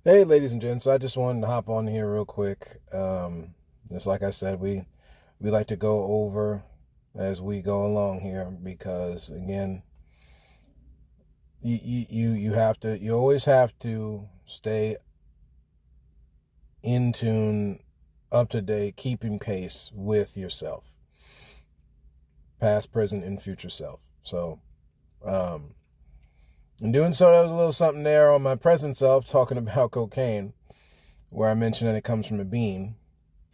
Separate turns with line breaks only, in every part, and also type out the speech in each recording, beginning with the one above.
Hey, ladies and gents, I just wanted to hop on here real quick. Just like I said, we like to go over as we go along here because again, you always have to stay in tune, up to date, keeping pace with yourself, past, present, and future self. So, um, in doing so, there was a little something there on my present self talking about cocaine, where I mentioned that it comes from a bean.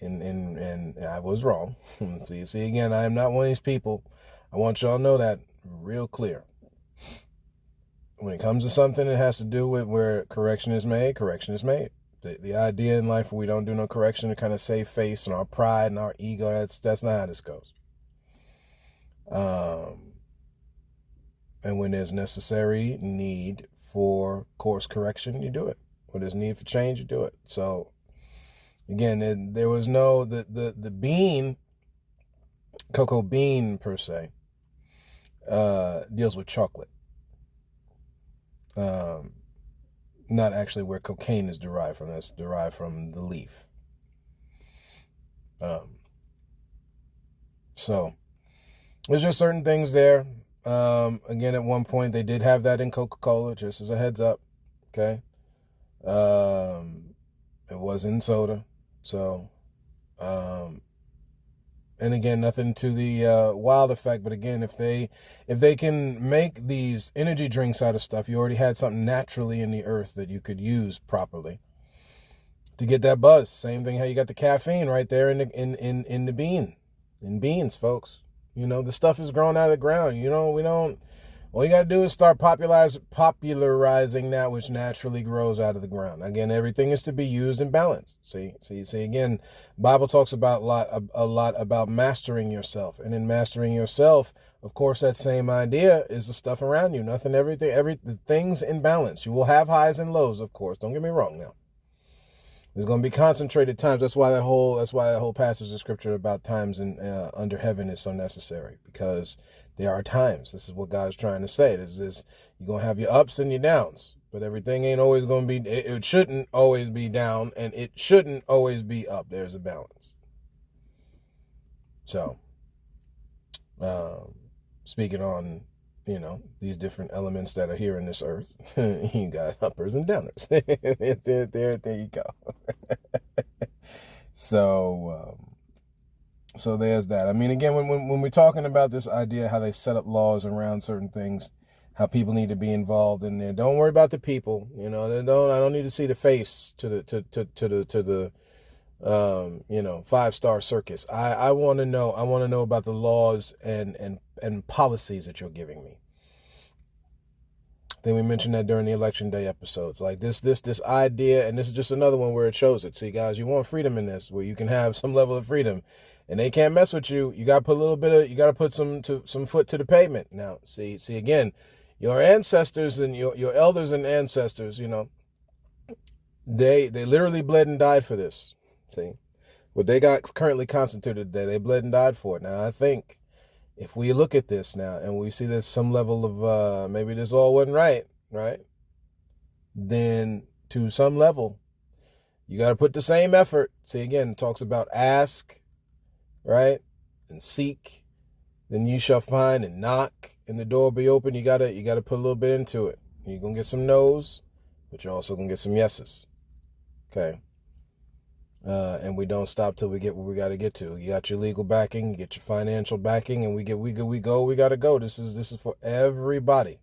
And I was wrong. See again, I am not one of these people. I want y'all to know that real clear. When it comes to something that has to do with where correction is made, correction is made. The idea in life where we don't do no correction to kind of save face and our pride and our ego, that's not how this goes. Um, and when there's necessary need for course correction, you do it. When there's need for change, you do it. So again, there was no the bean, cocoa bean per se, deals with chocolate. Um, Not actually where cocaine is derived from. That's derived from the leaf. Um, so there's just certain things there. Again, at one point they did have that in Coca-Cola, just as a heads up. Okay. It was in soda. So, um, and again, nothing to the wild effect, but again, if they can make these energy drinks out of stuff, you already had something naturally in the earth that you could use properly to get that buzz. Same thing how you got the caffeine right there in the beans, folks. The stuff is grown out of the ground. We don't. All you got to do is start popularizing that which naturally grows out of the ground. Again, everything is to be used in balance. See. Again, Bible talks about a lot about mastering yourself, and in mastering yourself, of course, that same idea is the stuff around you. Nothing, every things in balance. You will have highs and lows, of course. Don't get me wrong. Now, there's going to be concentrated times. That's why that whole passage of scripture about times in under heaven is so necessary, because there are times. This is what God's trying to say. You're going to have your ups and your downs, but everything ain't always going to be. It shouldn't always be down, and it shouldn't always be up. There's a balance. So, speaking on these different elements that are here in this earth, you got uppers and downers. there you go. So there's that. I mean, again, when we're talking about this idea, how they set up laws around certain things, how people need to be involved in there. Don't worry about the people. I don't need to see the face to the 5-star circus. I want to know. I want to know about the laws and policies that you're giving me. Then we mentioned that during the election day episodes. Like this idea, and this is just another one where it shows it. See, guys, you want freedom in this, where you can have some level of freedom, and they can't mess with you. You got to put you got to put some foot to the pavement. Now, see again, your ancestors and your elders and ancestors, they literally bled and died for this. See, what they got currently constituted today, they bled and died for it. Now, I think if we look at this now and we see there's some level of maybe this all wasn't right, then to some level, you got to put the same effort. See, again, it talks about ask, right, and seek, then you shall find, and knock, and the door will be open. You gotta put a little bit into it. You're gonna get some no's, but you're also gonna get some yeses. Okay. And we don't stop till we get where we got to get to. You got your legal backing, you get your financial backing, and we got to go. This is for everybody.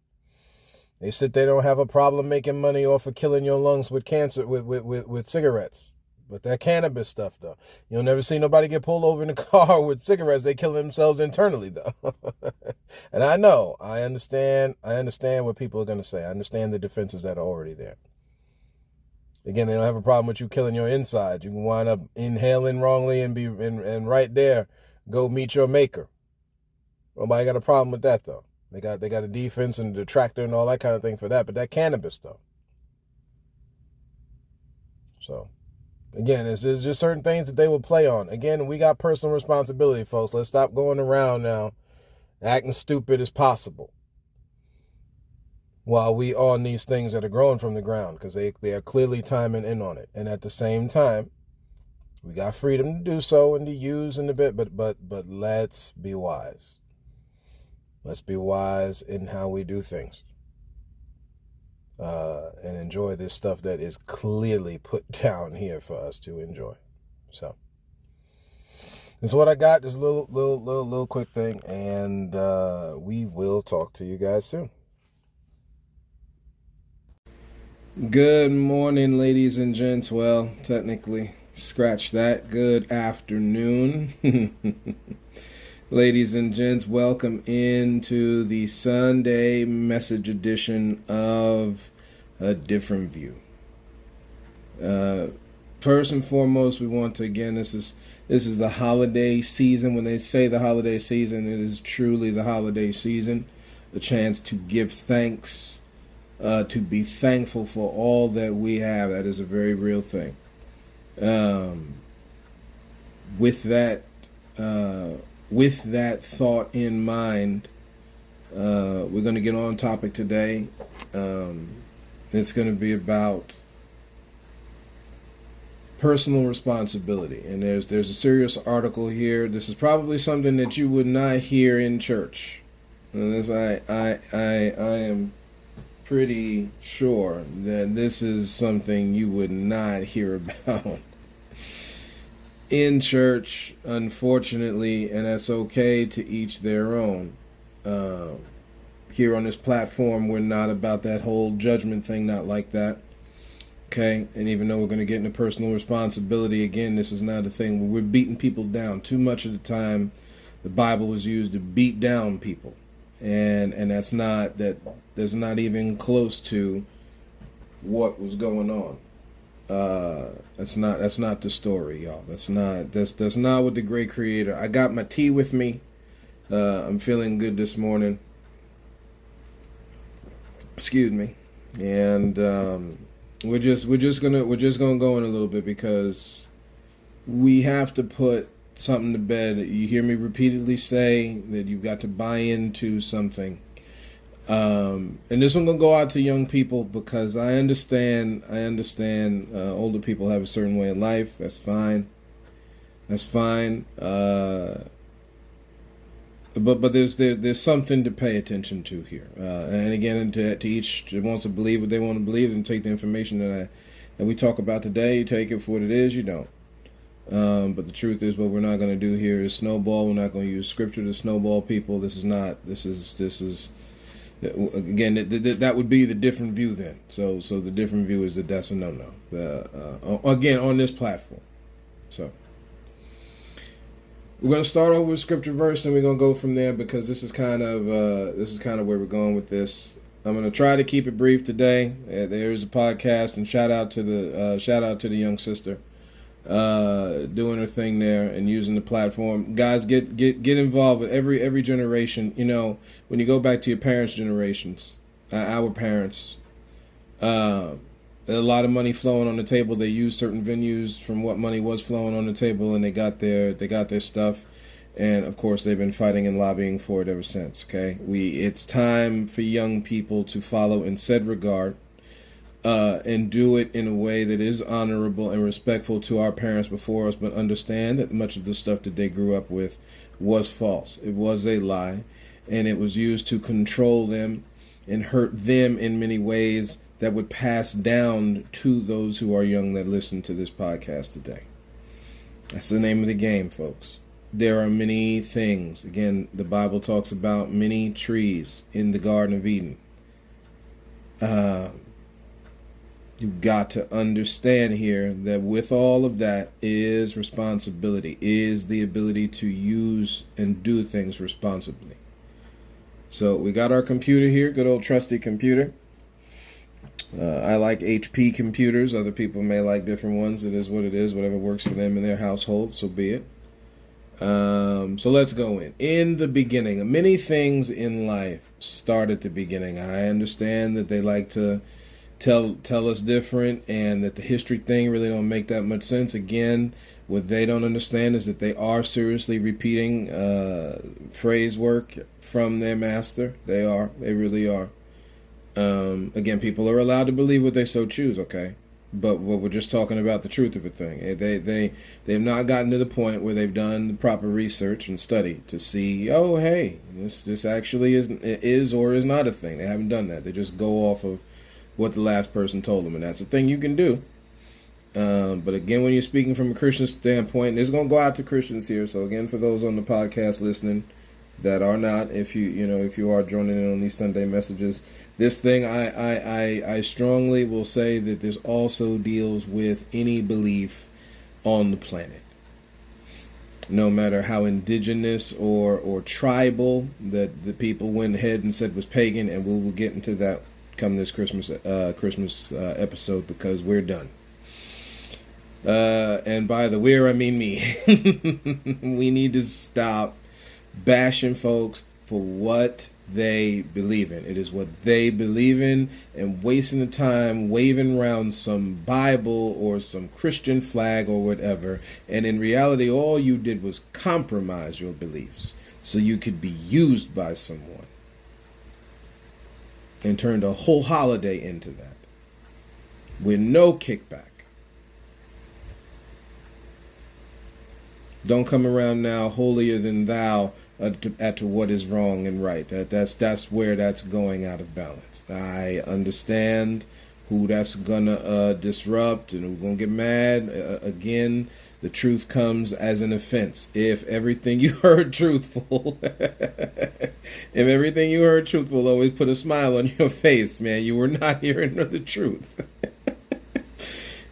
They don't have a problem making money off of killing your lungs with cancer, with cigarettes. But that cannabis stuff, though, you'll never see nobody get pulled over in a car with cigarettes. They kill themselves internally, though. And I understand what people are going to say. I understand the defenses that are already there. Again, they don't have a problem with you killing your inside. You can wind up inhaling wrongly and right there go meet your maker. Nobody got a problem with that, though. They got a defense and a detractor and all that kind of thing for that. But that cannabis, though. So, again, there's just certain things that they will play on. Again, we got personal responsibility, folks. Let's stop going around now acting stupid as possible. while we on these things that are growing from the ground, because they are clearly timing in on it. And at the same time, we got freedom to do so and to use in a bit, but let's be wise. Let's be wise in how we do things. And enjoy this stuff that is clearly put down here for us to enjoy. So this is what I got. This little quick thing, and we will talk to you guys soon. Good morning, ladies and gents. Well, technically, scratch that. Good afternoon. Ladies and gents, welcome into the Sunday message edition of A Different View. First and foremost, we want to, again, this is the holiday season. When they say the holiday season, it is truly the holiday season. A chance to give thanks, to be thankful for all that we have. That is a very real thing. With that thought in mind, we're going to get on topic today. It's going to be about personal responsibility, and there's a serious article here. This is probably something that you would not hear in church, and as I am pretty sure that this is something you would not hear about in church, unfortunately, and that's okay, to each their own. Here on this platform, we're not about that whole judgment thing, not like that. Okay, and even though we're going to get into personal responsibility, again, this is not a thing where we're beating people down. Too much of the time, the Bible was used to beat down people, and that's not even close to what was going on. That's not the story, y'all. That's not what the great Creator. I got my tea with me. I'm feeling good this morning. Excuse me, and we're just gonna go in a little bit, because we have to put something to bed. You hear me repeatedly say that you've got to buy into something. And this one gonna go out to young people, because I understand older people have a certain way of life. That's fine. But there's something to pay attention to here. And again, to each that wants to believe what they want to believe, and take the information that we talk about today. You take it for what it is. You don't. But the truth is, what we're not going to do here is snowball. We're not going to use scripture to snowball people. This is again, that would be the different view then. So the different view is that's a no. Again, on this platform. So we're going to start over with scripture verse, and we're going to go from there, because this is kind of where we're going with this. I'm going to try to keep it brief today. There is a podcast, and shout out to the young sister doing her thing there and using the platform. Guys, get involved with every generation. You know, when you go back to your parents' generations, our parents, a lot of money flowing on the table. They used certain venues from what money was flowing on the table, and they got their stuff. And of course, they've been fighting and lobbying for it ever since. Okay, it's time for young people to follow in said regard, and do it in a way that is honorable and respectful to our parents before us, but understand that much of the stuff that they grew up with was false. It was a lie, and it was used to control them and hurt them in many ways that would pass down to those who are young that listen to this podcast today. That's the name of the game, folks. There are many things. Again, the Bible talks about many trees in the Garden of Eden. You've got to understand here that with all of that is responsibility, is the ability to use and do things responsibly. So we got our computer here, good old trusty computer. I like HP computers. Other people may like different ones. It is what it is. Whatever works for them in their household, so be it. So let's go in. In the beginning, many things in life start at the beginning. I understand that they like to tell us different, and that the history thing really don't make that much sense. Again, what they don't understand is that they are seriously repeating phrase work from their master. They really are. Again, people are allowed to believe what they so choose, okay? But we're just talking about the truth of a thing. They've not gotten to the point where they've done the proper research and study to see, oh, hey, this actually is or is not a thing. They haven't done that. They just go off of what the last person told them, and that's a thing you can do. But again, when you're speaking from a Christian standpoint, and it's going to go out to Christians here. So again, for those on the podcast listening that are not, if you are joining in on these Sunday messages, this thing I strongly will say that this also deals with any belief on the planet, no matter how indigenous or tribal that the people went ahead and said was pagan, and we will get into that come this Christmas episode, because we're done. And by the we're, I mean me. We need to stop bashing folks for what they believe in. It is what they believe in, and wasting the time waving around some Bible or some Christian flag or whatever. And in reality, all you did was compromise your beliefs so you could be used by someone, and turned a whole holiday into that with no kickback. Don't come around now holier than thou to what is wrong and right. That's where that's going out of balance. I understand who that's gonna disrupt and who's gonna get mad. Again, the truth comes as an offense. If everything you heard truthful, always put a smile on your face, man, you were not hearing the truth.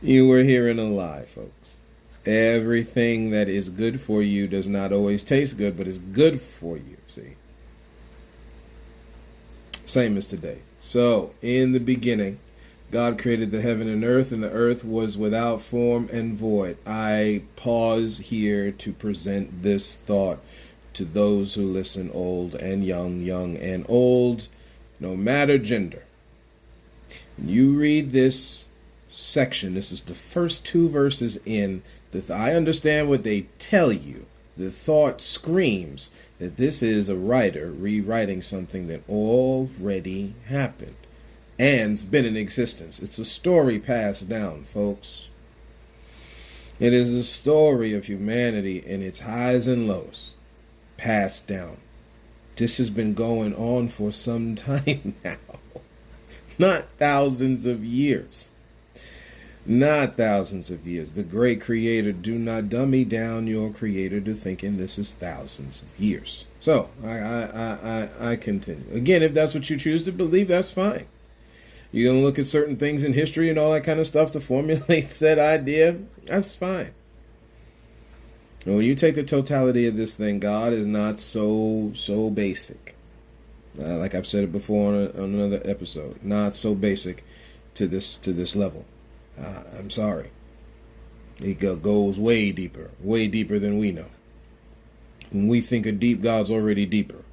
You were hearing a lie, folks. Everything that is good for you does not always taste good, but is good for you, see? Same as today. So, in the beginning, God created the heaven and the earth was without form and void. I pause here to present this thought to those who listen, old and young, young and old, no matter gender. When you read this section, this is the first 2 verses in. I understand what they tell you. The thought screams that this is a writer rewriting something that already happened and's been in existence. It's a story passed down, folks. It is a story of humanity in its highs and lows, passed down. This has been going on for some time now. Not thousands of years. Not thousands of years. The great creator, do not dummy down your creator to thinking this is thousands of years. So, I continue. Again, if that's what you choose to believe, that's fine. You're going to look at certain things in history and all that kind of stuff to formulate said idea, that's fine. And when you take the totality of this thing, God is not so basic. Like I've said it before on another episode, not so basic to this level. I'm sorry. It goes way deeper than we know. When we think of deep, God's already deeper.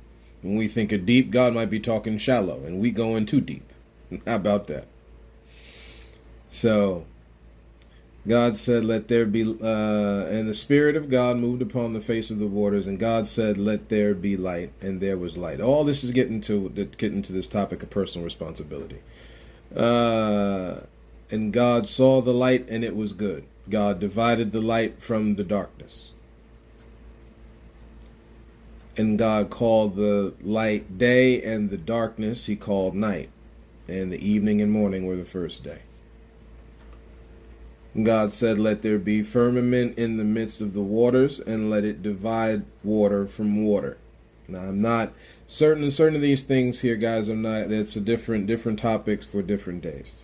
When we think of deep, God might be talking shallow, and we going too deep. How about that? So, God said, let there be, and the Spirit of God moved upon the face of the waters, and God said, let there be light, and there was light. All this is getting to this topic of personal responsibility. And God saw the light, and it was good. God divided the light from the darkness. And God called the light day, and the darkness he called night. And the evening and morning were the first day. And God said, let there be firmament in the midst of the waters, and let it divide water from water. Now, I'm not certain of these things here, guys. It's a different topics for different days.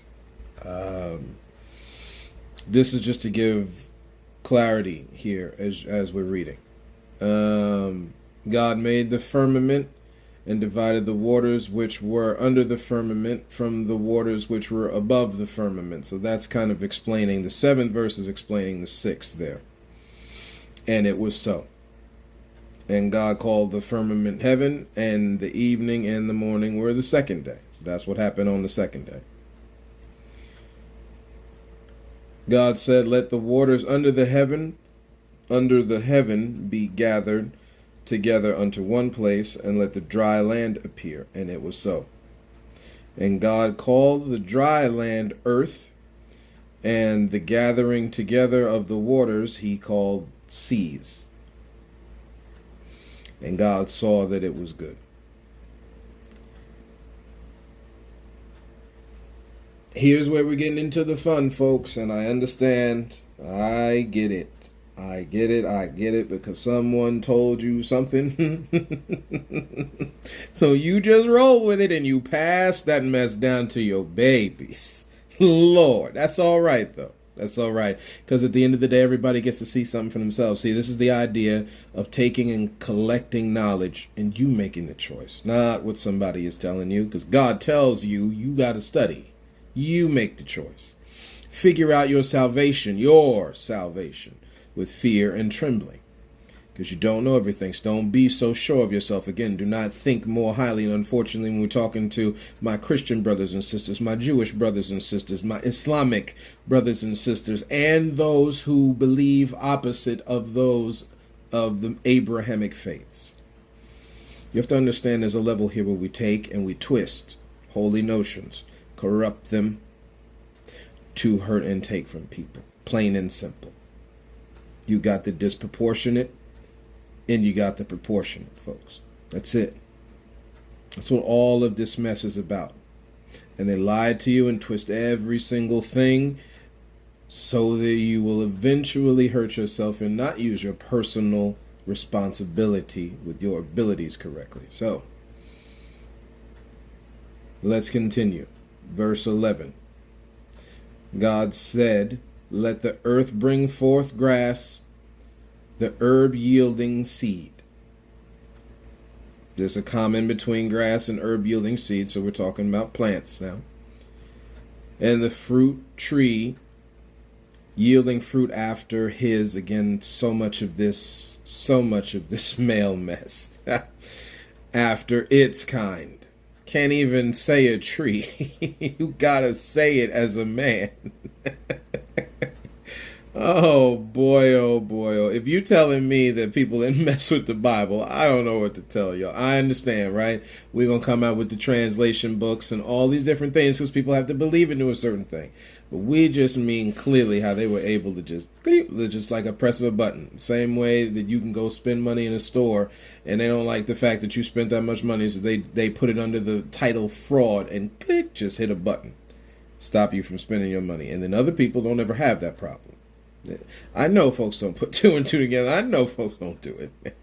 This is just to give clarity here as we're reading. God made the firmament and divided the waters which were under the firmament from the waters which were above the firmament. So that's kind of explaining the 7th verse is explaining the 6th there. And it was so. And God called the firmament heaven, and the evening and the morning were the 2nd day. So that's what happened on the 2nd day. God said, let the waters under the heaven be gathered together unto one place, and let the dry land appear. And it was so. And God called the dry land earth, and the gathering together of the waters he called seas. And God saw that it was good. Here's where we're getting into the fun, folks, and I understand. I get it. I get it, because someone told you something. So you just roll with it and you pass that mess down to your babies. Lord, that's all right, though. That's all right, because at the end of the day, everybody gets to see something for themselves. See, this is the idea of taking and collecting knowledge and you making the choice, not what somebody is telling you, because God tells you, you got to study. You make the choice. Figure out your salvation with fear and trembling, because you don't know everything. So don't be so sure of yourself. Again, do not think more highly. And unfortunately, when we're talking to my Christian brothers and sisters, my Jewish brothers and sisters, my Islamic brothers and sisters, and those who believe opposite of those of the Abrahamic faiths, you have to understand there's a level here where we take and we twist holy notions, corrupt them to hurt and take from people. Plain and simple. You got the disproportionate and you got the proportionate, folks. That's it. That's what all of this mess is about. And they lie to you and twist every single thing so that you will eventually hurt yourself and not use your personal responsibility with your abilities correctly. So, let's continue. Verse 11. God said, "Let the earth bring forth grass, the herb yielding seed." There's a comment between grass and herb yielding seed, so we're talking about plants now. "And the fruit tree yielding fruit after his," again, so much of this male mess, "after its kind." Can't even say a tree. You gotta say it as a man. Oh boy, oh boy, oh. If you're telling me that people didn't mess with the Bible, I don't know what to tell y'all. I understand, right? We're going to come out with the translation books and all these different things because people have to believe into a certain thing. But we just mean clearly how they were able to just like a press of a button. Same way that you can go spend money in a store and they don't like the fact that you spent that much money, so they put it under the title fraud and click, just hit a button. Stop you from spending your money. And then other people don't ever have that problem. I know folks don't put two and two together. I know folks don't do it.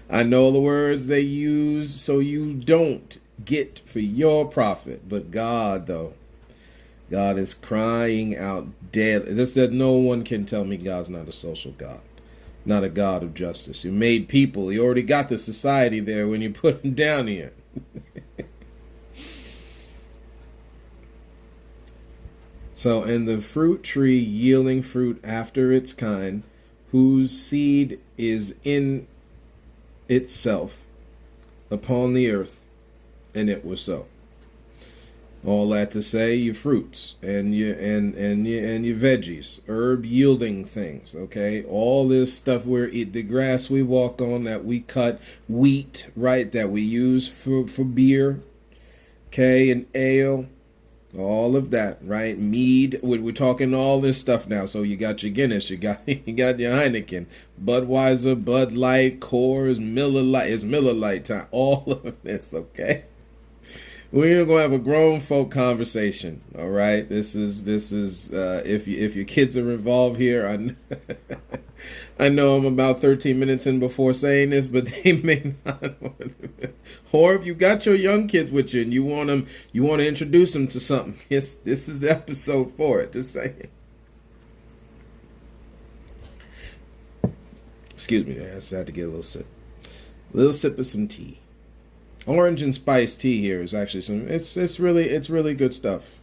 I know the words they use so you don't get for your profit. But God, though, God is crying out dead. This that no one can tell me God's not a social God, not a God of justice. He made people. He already got the society there when you put him down here. So, and the fruit tree yielding fruit after its kind, whose seed is in itself upon the earth, and it was so. All that to say, your fruits and your veggies, herb yielding things. Okay, all this stuff the grass we walk on, that we cut, wheat, right, that we use for beer, okay, and ale. All of that, right? Mead. We're talking all this stuff now. So you got your Guinness, you got your Heineken, Budweiser, Bud Light, Coors, Miller Lite. It's Miller Lite time. All of this, okay? We're gonna have a grown folk conversation. All right. This is if your kids are involved here, I know I'm about 13 minutes in before saying this, but they may not want to. Or if you got your young kids with you and you want to introduce them to something, yes, this is the episode for it. Just saying. Excuse me, I just had to get a little sip of some tea. Orange and spice tea here is actually it's really good stuff.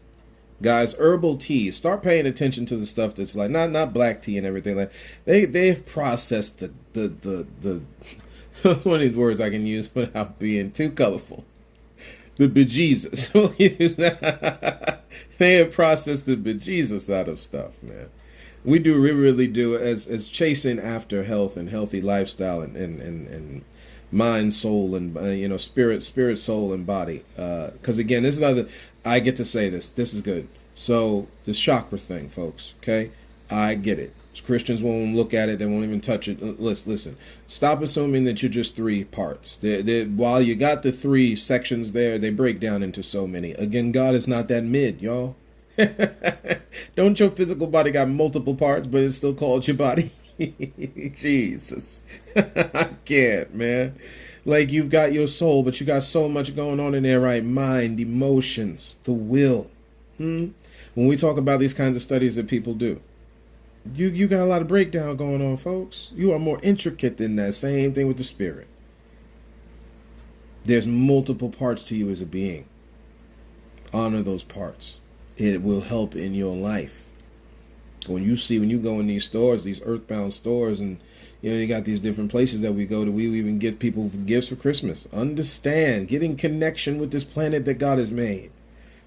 Guys, herbal teas, start paying attention to the stuff that's like not black tea and everything. Like they've processed the one of these words I can use without being too colorful. The bejesus. They have processed the bejesus out of stuff, man. We really do as chasing after health and healthy lifestyle and mind, soul, and spirit, soul, and body. Because again, this is another. I get to say this. This is good. So the chakra thing, folks. Okay, I get it. Christians won't look at it. They won't even touch it. Listen. Stop assuming that you're just three parts. While you got the three sections there, they break down into so many. Again, God is not that mid, y'all. Don't your physical body got multiple parts, but it's still called your body? Jesus. I can't, man. Like, you've got your soul, but you got so much going on in there, right? Mind, emotions, the will. When we talk about these kinds of studies that people do, you got a lot of breakdown going on, folks. You are more intricate than that. Same thing with the spirit. There's multiple parts to you as a being. Honor those parts. It will help in your life. When you go in these stores, these earthbound stores, and you got these different places that we go to, we even get people gifts for Christmas. Understand, getting connection with this planet that God has made,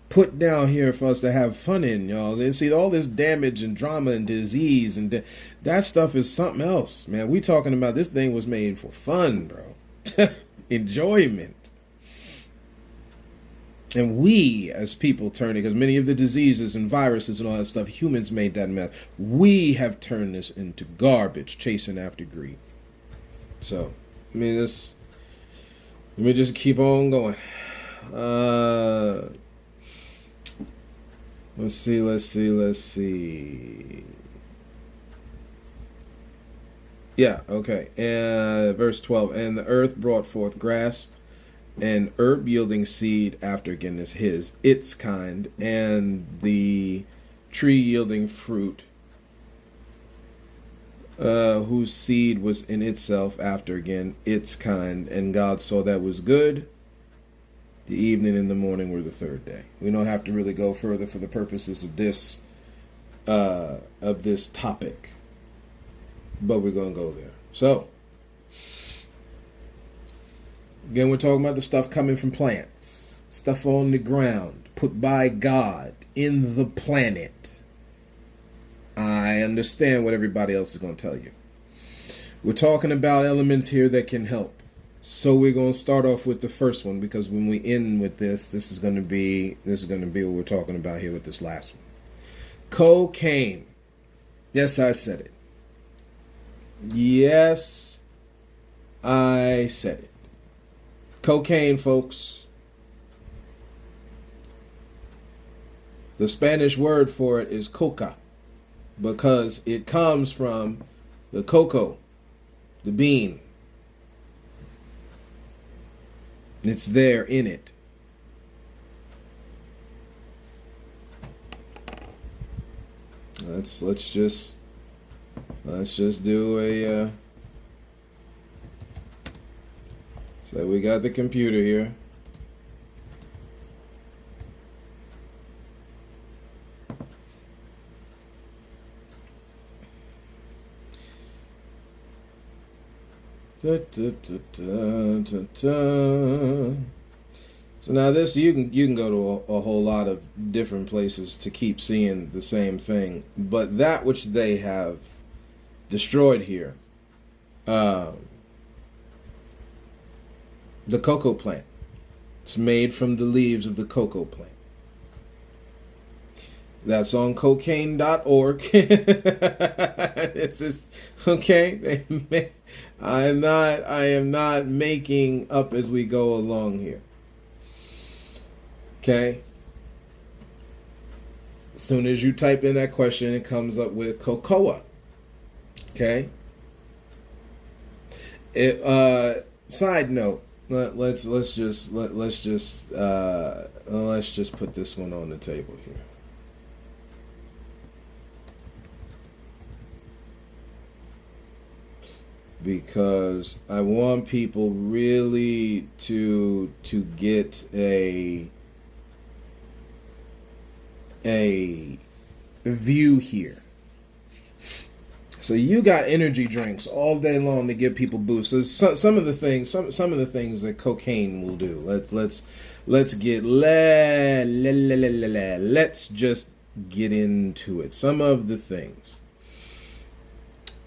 put down here for us to have fun in, y'all. And see, all this damage and drama and disease and that stuff is something else, man. We talking about this thing was made for fun, bro. Enjoyment. And we, as people, turn it, because many of the diseases and viruses and all that stuff, humans made that mess. We have turned this into garbage, chasing after greed. So, let me just keep on going. Let's see. Yeah, okay. Verse 12, and the earth brought forth grass, and herb yielding seed after, again, is its kind, and the tree yielding fruit, whose seed was in itself after, again, its kind. And God saw that was good. The evening and the morning were the third day. We don't have to really go further for the purposes of this topic, but we're going to go there. So, again, we're talking about the stuff coming from plants, stuff on the ground, put by God in the planet. I understand what everybody else is going to tell you. We're talking about elements here that can help. So we're going to start off with the first one, because when we end with this is going to be what we're talking about here with this last one. Cocaine. Yes, I said it. Yes, I said it. Cocaine, folks. The Spanish word for it is coca, because it comes from the cocoa, the bean. It's there in it. Let's just do a so we got the computer here. So now this, you can go to a whole lot of different places to keep seeing the same thing, but that which they have destroyed here, the cocoa plant. It's made from the leaves of the cocoa plant. That's on cocaine.org. This is okay. I am not making up as we go along here. Okay. As soon as you type in that question, it comes up with cocoa. Okay. Side note. Let's just put this one on the table here. Because I want people really to get a view here. So you got energy drinks all day long to give people boosts. So some of the things that cocaine will do. Let's just get into it. Some of the things.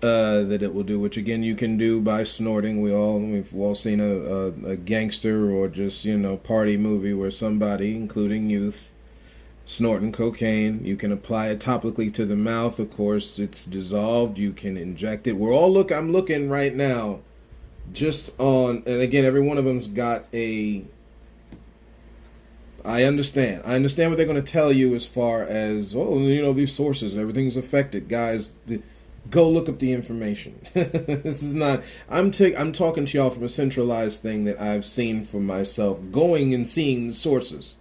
that it will do, which again you can do by snorting. We've all seen a gangster or just party movie where somebody, including youth, snorting cocaine. You can apply it topically to the mouth. Of course, it's dissolved. You can inject it. I'm looking right now, just on, and again, every one of them's got a. I understand what they're going to tell you as far as, these sources, everything's affected, guys. Go look up the information. This is not. I'm talking to y'all from a centralized thing that I've seen for myself, going and seeing the sources.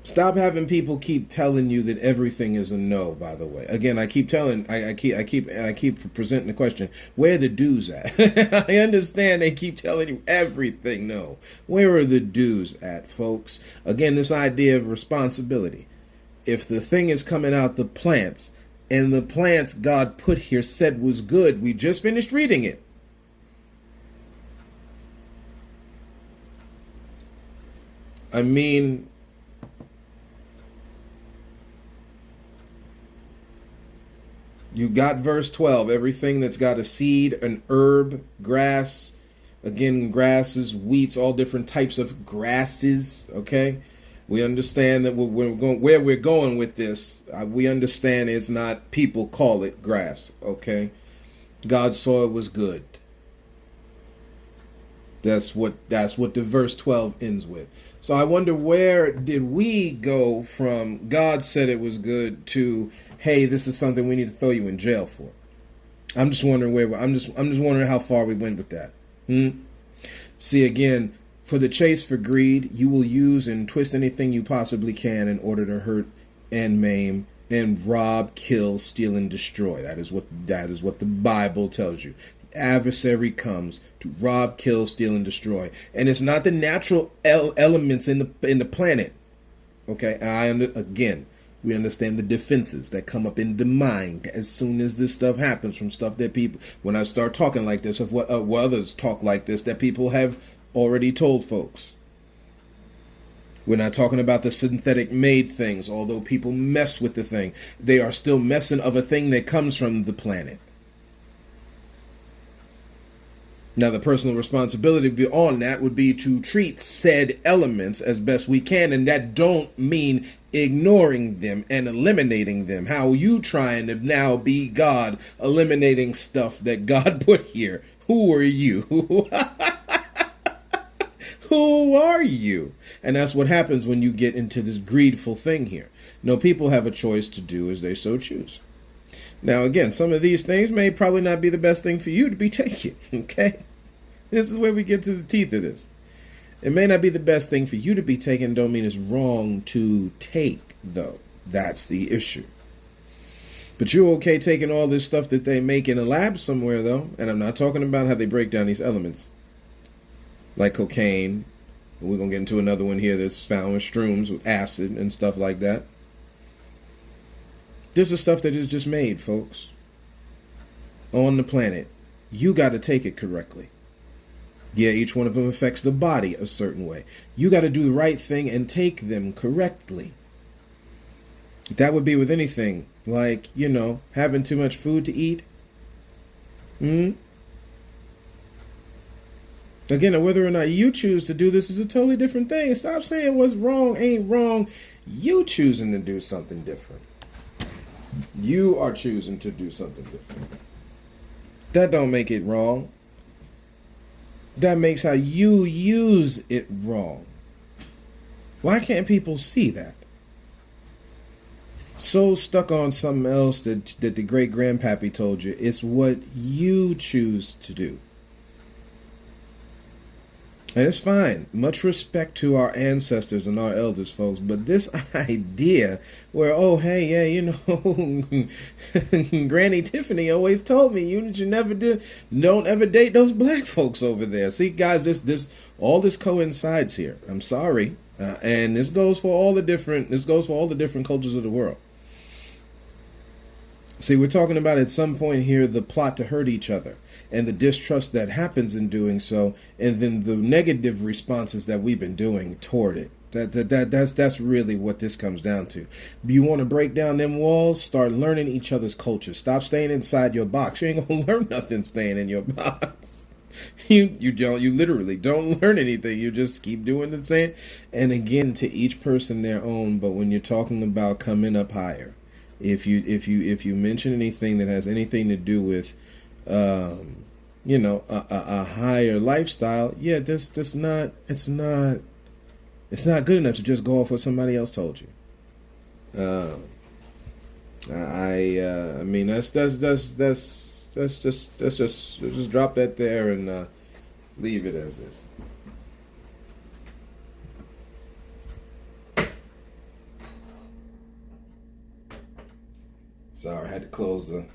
Stop having people keep telling you that everything is a no. By the way, again, I keep presenting the question: where are the do's at? I understand they keep telling you everything no. Where are the do's at, folks? Again, this idea of responsibility. If the thing is coming out the plants, and the plants God put here said was good, we just finished reading it. I mean, you got verse 12, everything that's got a seed, an herb, grass, again, grasses, wheats, all different types of grasses, okay? We understand that where we're going with this, we understand it's not people call it grass, okay? God saw it was good. That's what the verse 12 ends with. So I wonder, where did we go from God said it was good to, hey, this is something we need to throw you in jail for? I'm just wondering I'm just wondering how far we went with that. See, again, for the chase for greed, you will use and twist anything you possibly can in order to hurt and maim and rob, kill, steal, and destroy. That is what the Bible tells you. The adversary comes to rob, kill, steal, and destroy. And it's not the natural elements in the planet. Okay, again, we understand the defenses that come up in the mind as soon as this stuff happens, from stuff that people, when I start talking like this, of what others talk like this, that people have already told folks. We're not talking about the synthetic made things, although people mess with the thing. They are still messing of a thing that comes from the planet. Now, the personal responsibility beyond that would be to treat said elements as best we can, and that don't mean ignoring them and eliminating them. How you trying to now be God, eliminating stuff that God put here? Who are you? Who are you? And that's what happens when you get into this greedful thing here. No, people have a choice to do as they so choose. Now, again, some of these things may probably not be the best thing for you to be taking, okay? This is where we get to the teeth of this. It may not be the best thing for you to be taking, don't mean it's wrong to take, though. That's the issue. But you're okay taking all this stuff that they make in a lab somewhere, though. And I'm not talking about how they break down these elements, like cocaine. We're going to get into another one here that's found in shrooms with acid and stuff like that. This is stuff that is just made, folks, on the planet. You got to take it correctly. Yeah, each one of them affects the body a certain way. You got to do the right thing and take them correctly. That would be with anything, like, having too much food to eat. Again, whether or not you choose to do this is a totally different thing. Stop saying what's wrong ain't wrong. You choosing to do something different. You are choosing to do something different. That don't make it wrong. That makes how you use it wrong. Why can't people see that? So stuck on something else that the great grandpappy told you. It's what you choose to do. And it's fine. Much respect to our ancestors and our elders, folks. But this idea where, oh, hey, yeah, Granny Tiffany always told me don't ever date those black folks over there. See, guys, all this coincides here. I'm sorry. And this goes for all the different cultures of the world. See, we're talking about at some point here the plot to hurt each other and the distrust that happens in doing so, and then the negative responses that we've been doing toward it. That's really what this comes down to. You want to break down them walls? Start learning each other's culture. Stop staying inside your box. You ain't gonna learn nothing staying in your box. You literally don't learn anything. You just keep doing the same. And again, to each person their own. But when you're talking about coming up higher, if you mention anything that has anything to do with a higher lifestyle, yeah, it's not good enough to just go off what somebody else told you. I mean, let's just drop that there and leave it as is. Sorry, I had to close the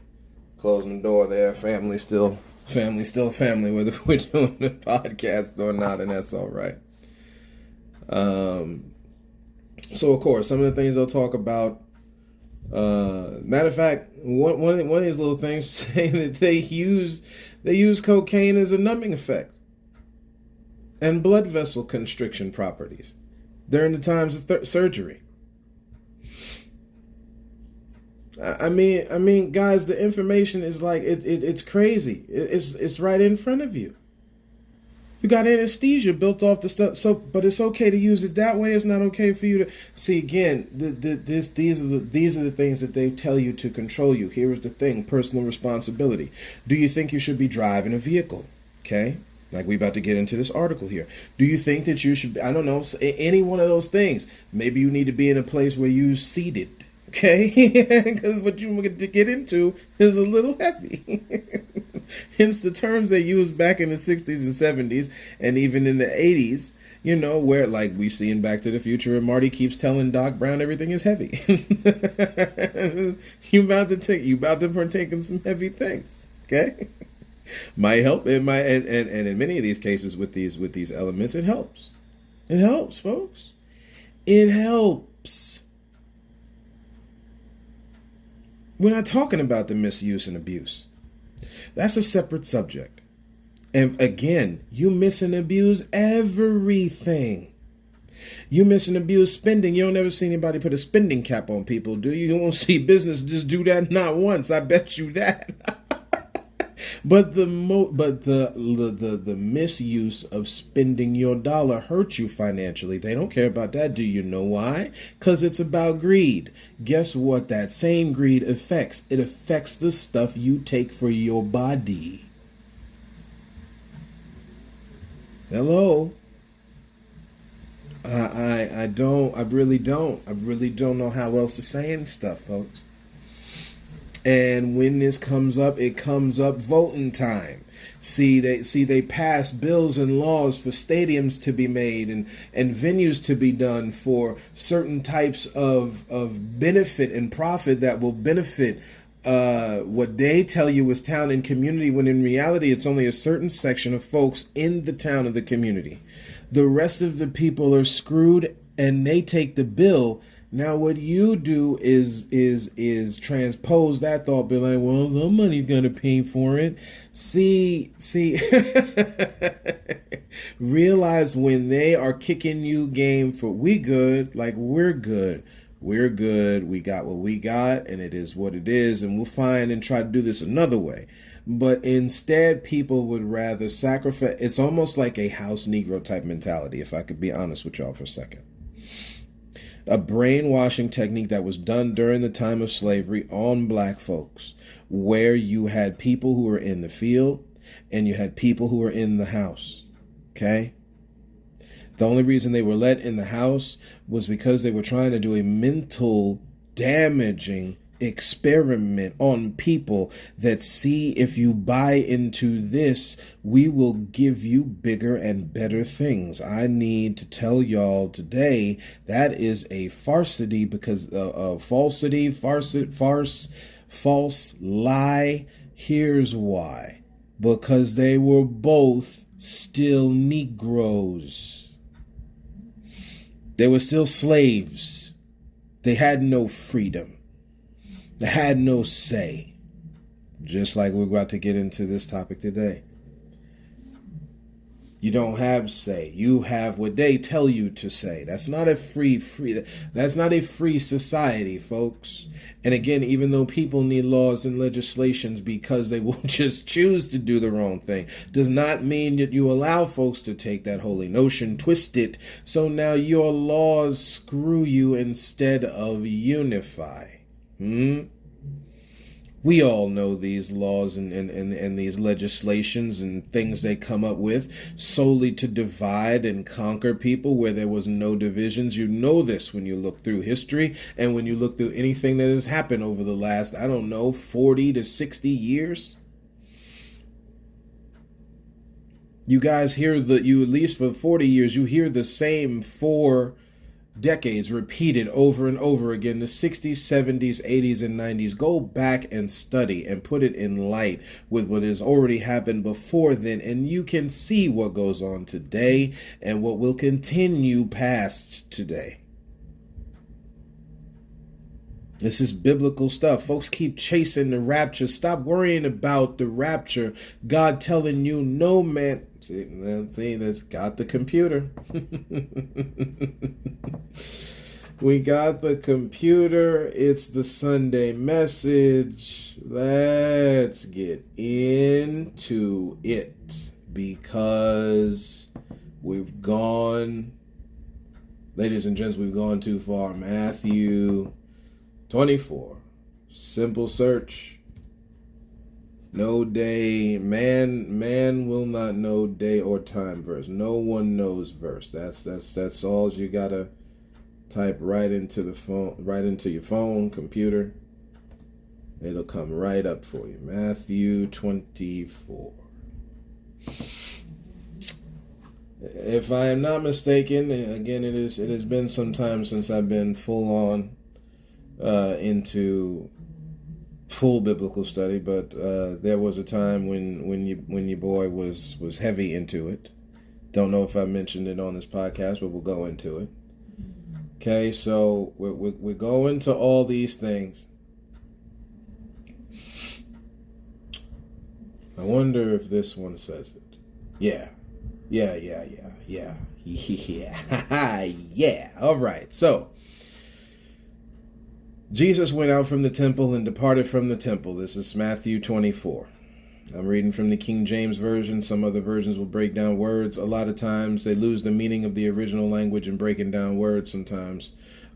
door there. Family still family, whether we're doing the podcast or not, and that's all right. So of course, some of the things they'll talk about. Matter of fact, one of these little things saying that they use cocaine as a numbing effect and blood vessel constriction properties during the times of surgery. I mean, guys, the information is like it's crazy. It's right in front of you. You got anesthesia built off the stuff. So, but it's okay to use it that way. It's not okay for you to see. Again, these are the things that they tell you to control you. Here is the thing: personal responsibility. Do you think you should be driving a vehicle? Okay, like we about to get into this article here. Do you think that you should? I don't know. Any one of those things. Maybe you need to be in a place where you're seated. Okay, because what you want to get into is a little heavy. Hence the terms they used back in the 60s and 70s and even in the 80s, where like we see in Back to the Future and Marty keeps telling Doc Brown everything is heavy. you about to partake in some heavy things. Okay? Might help. It might and in many of these cases with these elements, it helps. It helps, folks. It helps. We're not talking about the misuse and abuse. That's a separate subject. And again, you miss and abuse everything. You miss and abuse spending. You don't ever see anybody put a spending cap on people, do you? You won't see business just do that not once. I bet you that. But the misuse of spending your dollar hurts you financially. They don't care about that. Do you know why? Because it's about greed. Guess what? That same greed affects. It affects the stuff you take for your body. Hello? I really don't know how else to say stuff, folks. And when this comes up, it comes up voting time. They pass bills and laws for stadiums to be made and venues to be done for certain types of benefit and profit that will benefit what they tell you is town and community, when in reality it's only a certain section of folks in the town of the community. The rest of the people are screwed and they take the bill. Now, what you do is transpose that thought, be like, well, somebody's gonna pay for it. See, realize when they are kicking you game for we good, like we're good, we got what we got, and it is what it is, and we'll find and try to do this another way. But instead, people would rather sacrifice. It's almost like a house Negro type mentality, if I could be honest with y'all for a second. A brainwashing technique that was done during the time of slavery on black folks, where you had people who were in the field and you had people who were in the house. Okay? The only reason they were let in the house was because they were trying to do a mental damaging experiment on people that see if you buy into this, we will give you bigger and better things. I need to tell y'all today that is a falsity, because false lie. Here's why: because they were both still Negroes. They were still slaves. They had no freedom. They had no say. Just like we're about to get into this topic today. You don't have say. You have what they tell you to say. That's not a that's not a free society, folks. And again, even though people need laws and legislations because they will just choose to do the wrong thing, does not mean that you allow folks to take that holy notion, twist it, so now your laws screw you instead of unify. We all know these laws and these legislations and things they come up with solely to divide and conquer people where there was no divisions. You know this when you look through history and when you look through anything that has happened over the last, 40 to 60 years. You guys hear at least for 40 years, you hear the same 4 decades repeated over and over again. The 60s, 70s, 80s, and 90s. Go back and study and put it in light with what has already happened before then, and you can see what goes on today and what will continue past today. This is biblical stuff. Folks keep chasing the rapture. Stop worrying about the rapture. God telling you, no, man. See, that's got the computer. We got the computer. It's the Sunday message. Let's get into it because we've gone, ladies and gents, we've gone too far. Matthew 24, simple search. No day, man will not know day or time verse. No one knows verse. That's all you gotta type right into the phone, right into your phone, computer. It'll come right up for you. Matthew 24. If I am not mistaken, again, it has been some time since I've been full on into full biblical study, but there was a time when your boy was heavy into it. Don't know if I mentioned it on this podcast, but we'll go into it. Okay, so we're going to all these things. I wonder if this one says it. Yeah. Yeah. All right, so Jesus went out from the temple and departed from the temple. This is Matthew 24. I'm reading from the King James Version. Some other versions will break down words. A lot of times they lose the meaning of the original language in breaking down words sometimes.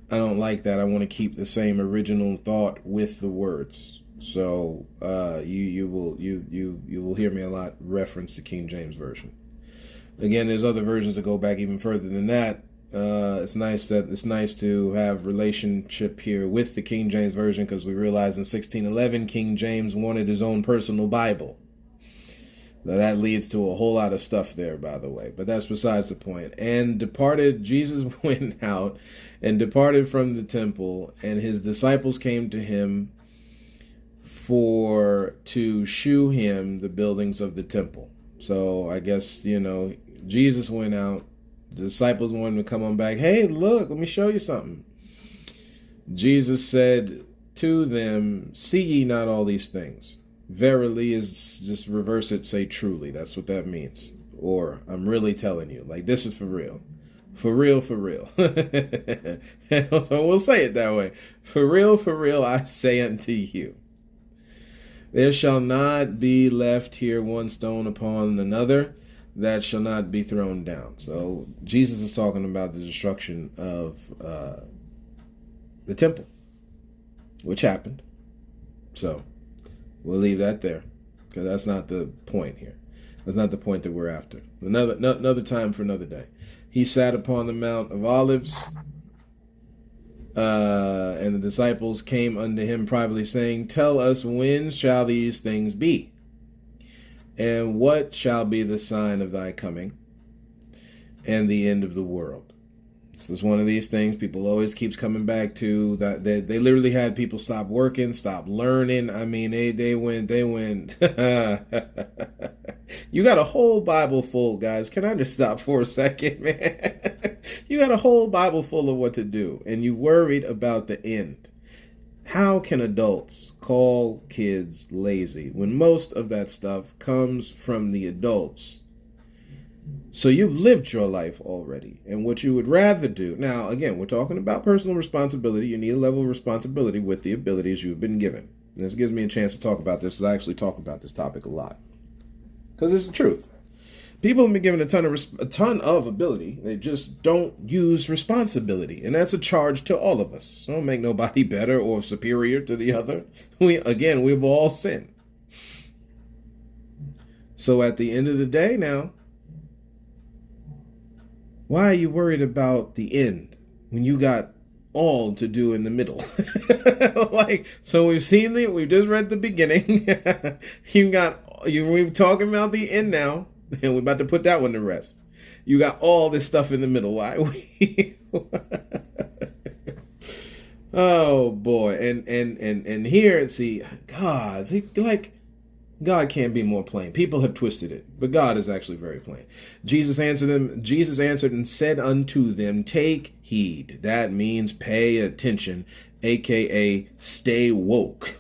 I don't like that. I want to keep the same original thought with the words. So you will hear me a lot reference the King James Version. Again, there's other versions that go back even further than that. It's nice to have relationship here with the King James Version because we realize in 1611 King James wanted his own personal Bible. Now that leads to a whole lot of stuff there, by the way, but that's besides the point. And Jesus went out and departed from the temple, and his disciples came to him to shew him the buildings of the temple. So I guess, Jesus went out. The disciples wanted to come on back. Hey, look, let me show you something. Jesus said to them, see ye not all these things? Verily is just reverse it, say truly. That's what that means. Or I'm really telling you, like this is for real. For real, for real. So we'll say it that way. For real, I say unto you. There shall not be left here one stone upon another that shall not be thrown down. So Jesus is talking about the destruction of the temple, which happened. So we'll leave that there because that's not the point here. That's not the point that we're after. Another time for another day. He sat upon the Mount of Olives, and the disciples came unto him privately, saying, tell us, when shall these things be? And what shall be the sign of thy coming and the end of the world? This is one of these things people always keeps coming back to. That they literally had people stop working, stop learning. I mean, they went. You got a whole Bible full, guys. Can I just stop for a second, man? You got a whole Bible full of what to do, and you worried about the end. How can adults call kids lazy when most of that stuff comes from the adults So you've lived your life already. And what you would rather do. Now, again, we're talking about personal responsibility. You need a level of responsibility with the abilities you've been given. And this gives me a chance to talk about this. I actually talk about this topic a lot. Because it's the truth. People have been given a ton of ability. They just don't use responsibility. And that's a charge to all of us. Don't make nobody better or superior to the other. We've all sinned. So at the end of the day now, why are you worried about the end when you got all to do in the middle? So we've just read the beginning. We're talking about the end now, and we're about to put that one to rest. You got all this stuff in the middle. Why? Oh boy. And here, see, God can't be more plain. People have twisted it, but God is actually very plain. Jesus answered and said unto them, take heed. That means pay attention, aka stay woke.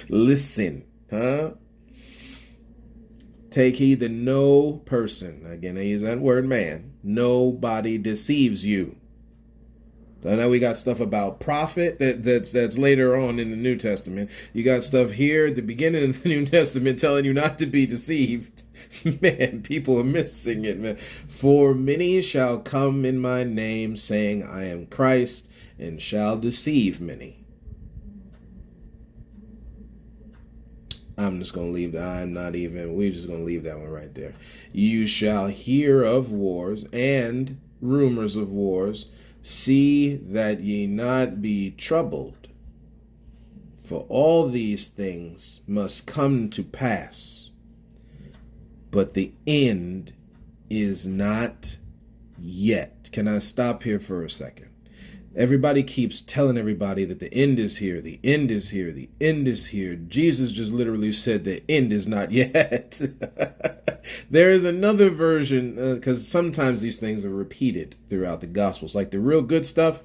Listen, huh? Take heed that no person, again I use that word man, nobody deceives you. I know we got stuff about prophet that's later on in the New Testament. You got stuff here at the beginning of the New Testament telling you not to be deceived. Man, people are missing it, man. For many shall come in my name, saying, I am Christ, and shall deceive many. I'm just going to leave that. We're just going to leave that one right there. You shall hear of wars and rumors of wars. See that ye not be troubled, for all these things must come to pass, but the end is not yet. Can I stop here for a second? Everybody keeps telling everybody that the end is here, the end is here, the end is here. Jesus just literally said the end is not yet. There is another version, because sometimes these things are repeated throughout the Gospels. Like the real good stuff,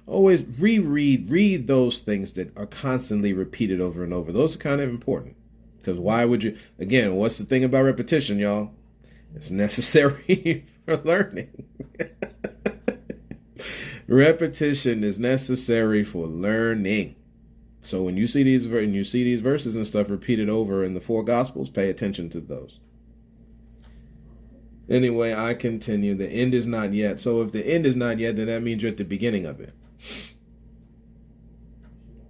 always read those things that are constantly repeated over and over. Those are kind of important. Because why would you, again, what's the thing about repetition, y'all? It's necessary for learning. Repetition is necessary for learning. So when you see these verses and stuff repeated over in the four Gospels, pay attention to those. Anyway, I continue. The end is not yet. So if the end is not yet, then that means you're at the beginning of it.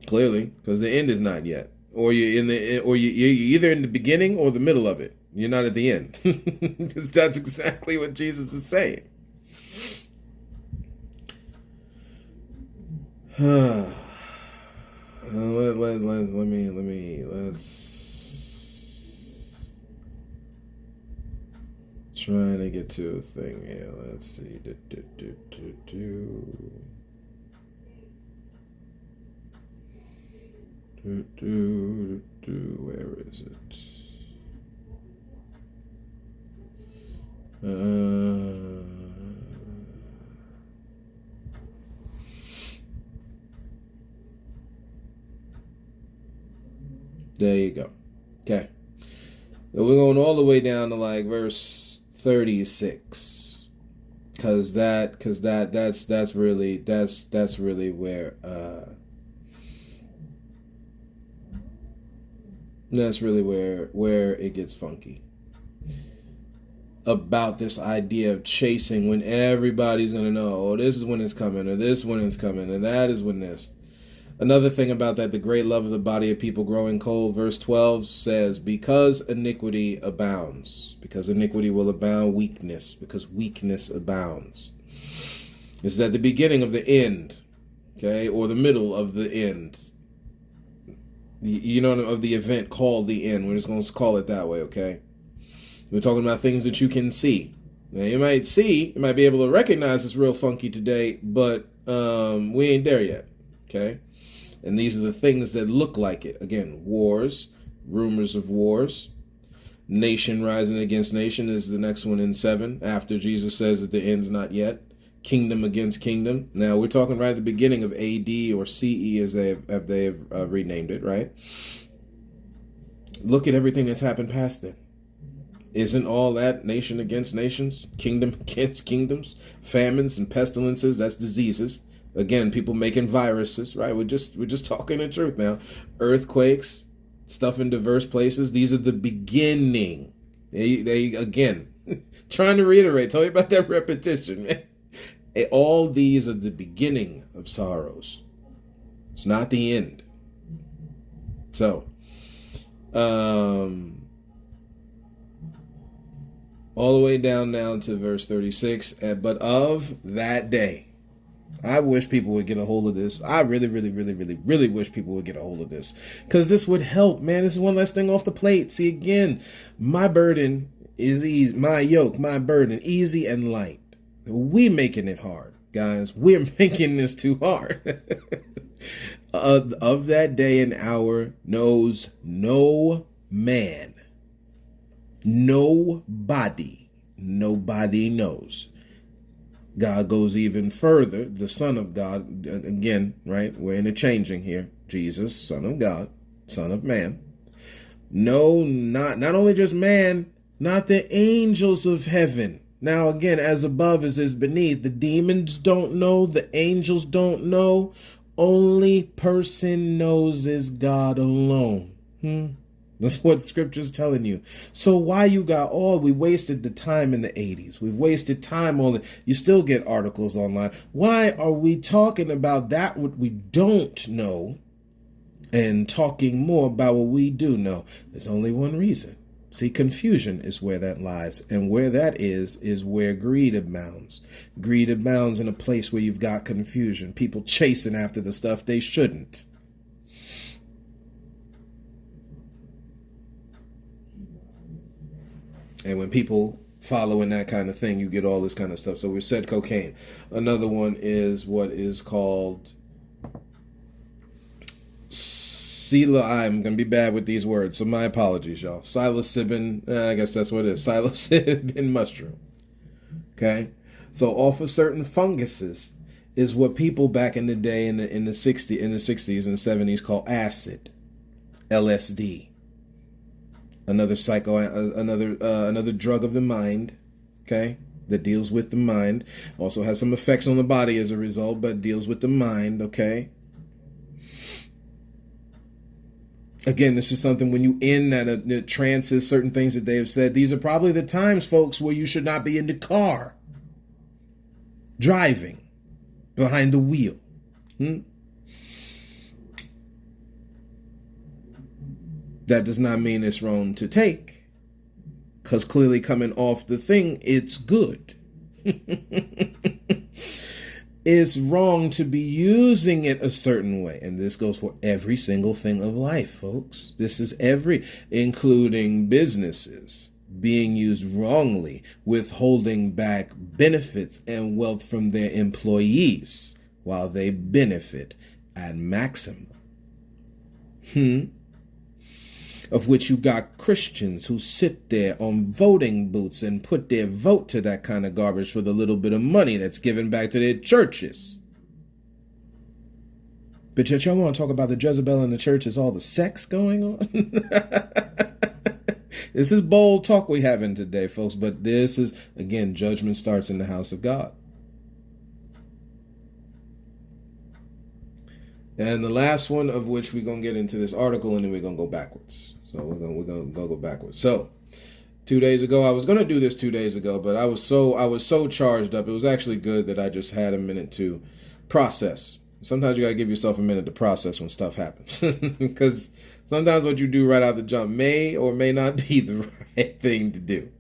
Clearly, because the end is not yet. Or you're either in the beginning or the middle of it. You're not at the end. Because that's exactly what Jesus is saying. Let's trying to get to a thing here. Let's see. Where is it? There you go. Okay. We're going all the way down to like verse 36. That's really where it gets funky. About this idea of chasing when everybody's going to know, oh, this is when it's coming, or this when it's coming, and that is when this. Another thing about that, the great love of the body of people growing cold. Verse 12 says, because iniquity abounds, because iniquity will abound weakness, because weakness abounds. This is at the beginning of the end, okay, or the middle of the end. Of the event called the end. We're just going to call it that way, okay? We're talking about things that you can see. Now, you might be able to recognize it's real funky today, but we ain't there yet, okay? And these are the things that look like it. Again, wars, rumors of wars, nation rising against nation is the next one in 7, after Jesus says that the end's not yet. Kingdom against kingdom. Now, we're talking right at the beginning of AD or CE as they have renamed it, right? Look at everything that's happened past then. Isn't all that nation against nations, kingdom against kingdoms, famines and pestilences? That's diseases. Again, people making viruses, right? We're just talking the truth now. Earthquakes, stuff in diverse places. These are the beginning. They again trying to reiterate. Tell you about that repetition, man. All these are the beginning of sorrows. It's not the end. So, all the way down now to verse 36. But of that day, I wish people would get a hold of this. I really, really, really, really, really wish people would get a hold of this, because this would help, man. This is one less thing off the plate. See, again, my burden is easy. My yoke, my burden, easy and light. We making it hard, guys. We're making this too hard. Of that day and hour knows no man. Nobody knows. God goes even further. The Son of God, again, right? We're interchanging here. Jesus, Son of God, Son of Man. No, not only just man, not the angels of heaven. Now, again, as above as is beneath, the demons don't know, the angels don't know. Only person knows is God alone. That's what scripture's telling you. So why you got we wasted the time in the 80s. We've wasted time on it. You still get articles online. Why are we talking about that what we don't know and talking more about what we do know? There's only one reason. See, confusion is where that lies. And where that is where greed abounds. Greed abounds in a place where you've got confusion. People chasing after the stuff they shouldn't. And when people following that kind of thing, you get all this kind of stuff. So we said cocaine. Another one is what is called I'm going to be bad with these words, so my apologies, y'all. Psilocybin, I guess that's what it is. Psilocybin mushroom. Okay? So off of certain funguses is what people back in the day in the 60s and 70s call acid, LSD. Another another drug of the mind, okay, that deals with the mind. Also has some effects on the body as a result, but deals with the mind, okay. Again, this is something when you in that trances, certain things that they have said, these are probably the times, folks, where you should not be in the car, driving, behind the wheel. That does not mean it's wrong to take, because clearly coming off the thing, it's good. It's wrong to be using it a certain way. And this goes for every single thing of life, folks. This is including businesses being used wrongly, withholding back benefits and wealth from their employees while they benefit at maximum. Of which you got Christians who sit there on voting booths and put their vote to that kind of garbage for the little bit of money that's given back to their churches. But yet y'all want to talk about the Jezebel in the church is all the sex going on? This is bold talk we having today, folks, but this is, again, judgment starts in the house of God. And the last one of which we're going to get into this article, and then we're going to go backwards. So we're gonna go backwards. So 2 days ago, I was gonna do this 2 days ago, but I was so charged up. It was actually good that I just had a minute to process. Sometimes you gotta give yourself a minute to process when stuff happens, because sometimes what you do right out the jump may or may not be the right thing to do.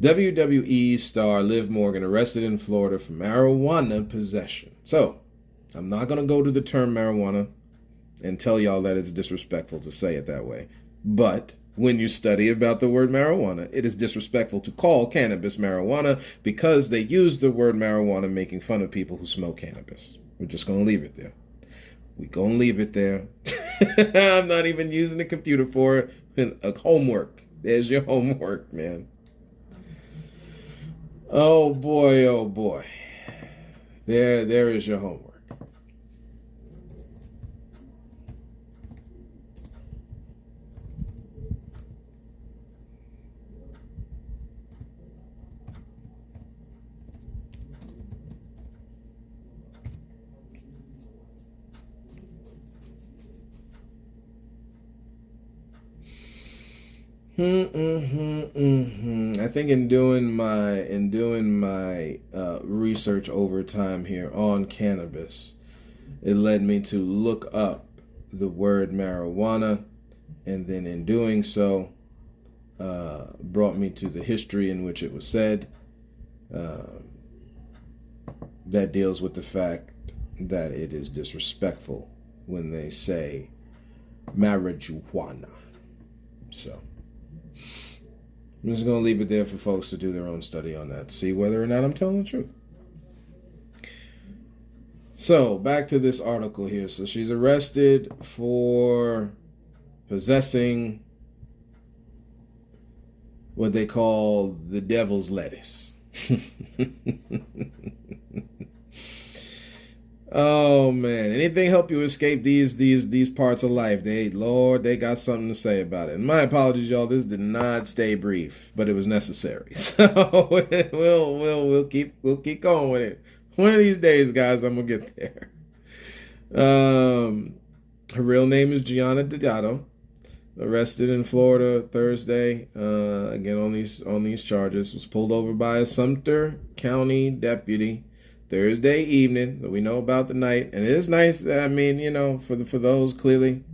WWE star Liv Morgan arrested in Florida for marijuana possession. So I'm not gonna go to the term marijuana and tell y'all that it's disrespectful to say it that way. But when you study about the word marijuana, it is disrespectful to call cannabis marijuana because they use the word marijuana making fun of people who smoke cannabis. We're just going to leave it there. We're going to leave it there. I'm not even using the computer for it. Homework. There's your homework, man. Oh, boy, oh, boy. There is your homework. I think in doing my research over time here on cannabis, it led me to look up the word marijuana, and then in doing so, brought me to the history in which it was said. That deals with the fact that it is disrespectful when they say marijuana. So I'm just going to leave it there for folks to do their own study on that, see whether or not I'm telling the truth. So back to this article here. So she's arrested for possessing what they call the devil's lettuce. Oh man, anything help you escape these parts of life? They got something to say about it. And my apologies, y'all. This did not stay brief, but it was necessary. So we'll keep going with it. One of these days, guys, I'm gonna get there. Her real name is Gianna Delgado. Arrested in Florida Thursday. Again on these charges. Was pulled over by a Sumter County deputy Thursday evening. So we know about the night, and it is nice. I mean, for those clearly,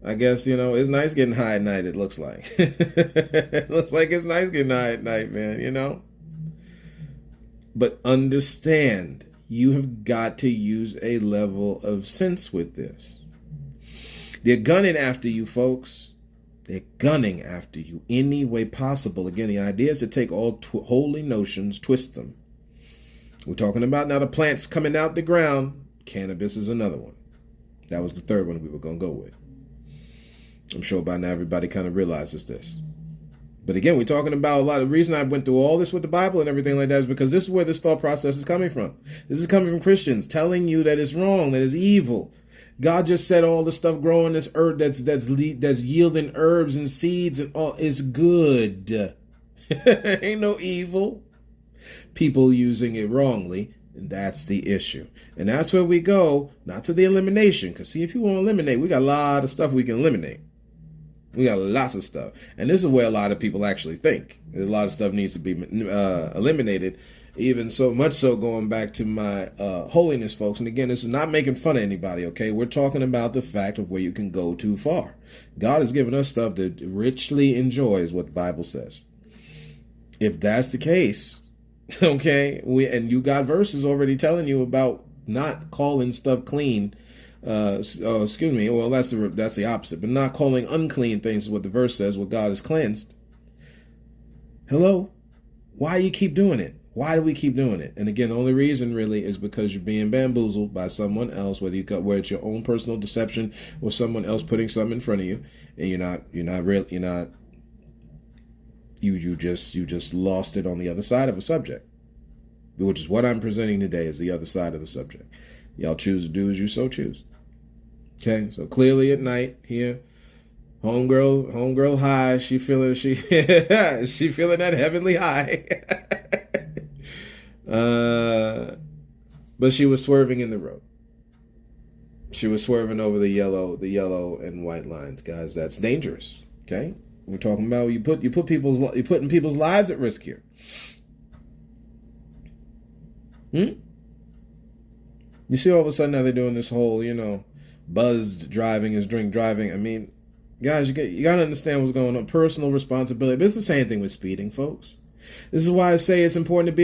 I guess it's nice getting high at night. It looks like it looks like it's nice getting high at night, man. But understand, you have got to use a level of sense with this. They're gunning after you, folks. They're gunning after you any way possible. Again, the idea is to take all holy notions, twist them. We're talking about now the plants coming out the ground. Cannabis is another one. That was the third one we were going to go with. I'm sure by now everybody kind of realizes this. But again, we're talking about a lot. The reason I went through all this with the Bible and everything like that is because this is where this thought process is coming from. This is coming from Christians telling you that it's wrong, that it's evil. God just said all the stuff growing this earth that's yielding herbs and seeds and all is good. Ain't no evil. People using it wrongly, and that's the issue. And that's where we go, not to the elimination. Because see, if you want to eliminate, we got a lot of stuff we can eliminate. We got lots of stuff. And this is where a lot of people actually think. A lot of stuff needs to be eliminated. Even so much so, going back to my holiness, folks. And again, this is not making fun of anybody, okay? We're talking about the fact of where you can go too far. God has given us stuff to richly enjoy, is what the Bible says. If that's the case, okay, and you got verses already telling you about not calling stuff clean. Excuse me. Well, that's the opposite. But not calling unclean things is what the verse says. What God has cleansed. Hello, why you keep doing it? Why do we keep doing it? And again, the only reason really is because you're being bamboozled by someone else, whether it's your own personal deception or someone else putting something in front of you, and you just lost it on the other side of a subject, which is what I'm presenting today is the other side of the subject. Y'all choose to do as you so choose. Okay, so clearly at night here, homegirl high, she feeling that heavenly high. But she was swerving in the road. She was swerving over the yellow and white lines, guys. That's dangerous. Okay, we're talking about you're putting people's lives at risk here. You see, all of a sudden now they're doing this whole, buzzed driving is drink driving. I mean, guys, you got to understand what's going on. Personal responsibility. But it's the same thing with speeding, folks. This is why I say it's important to be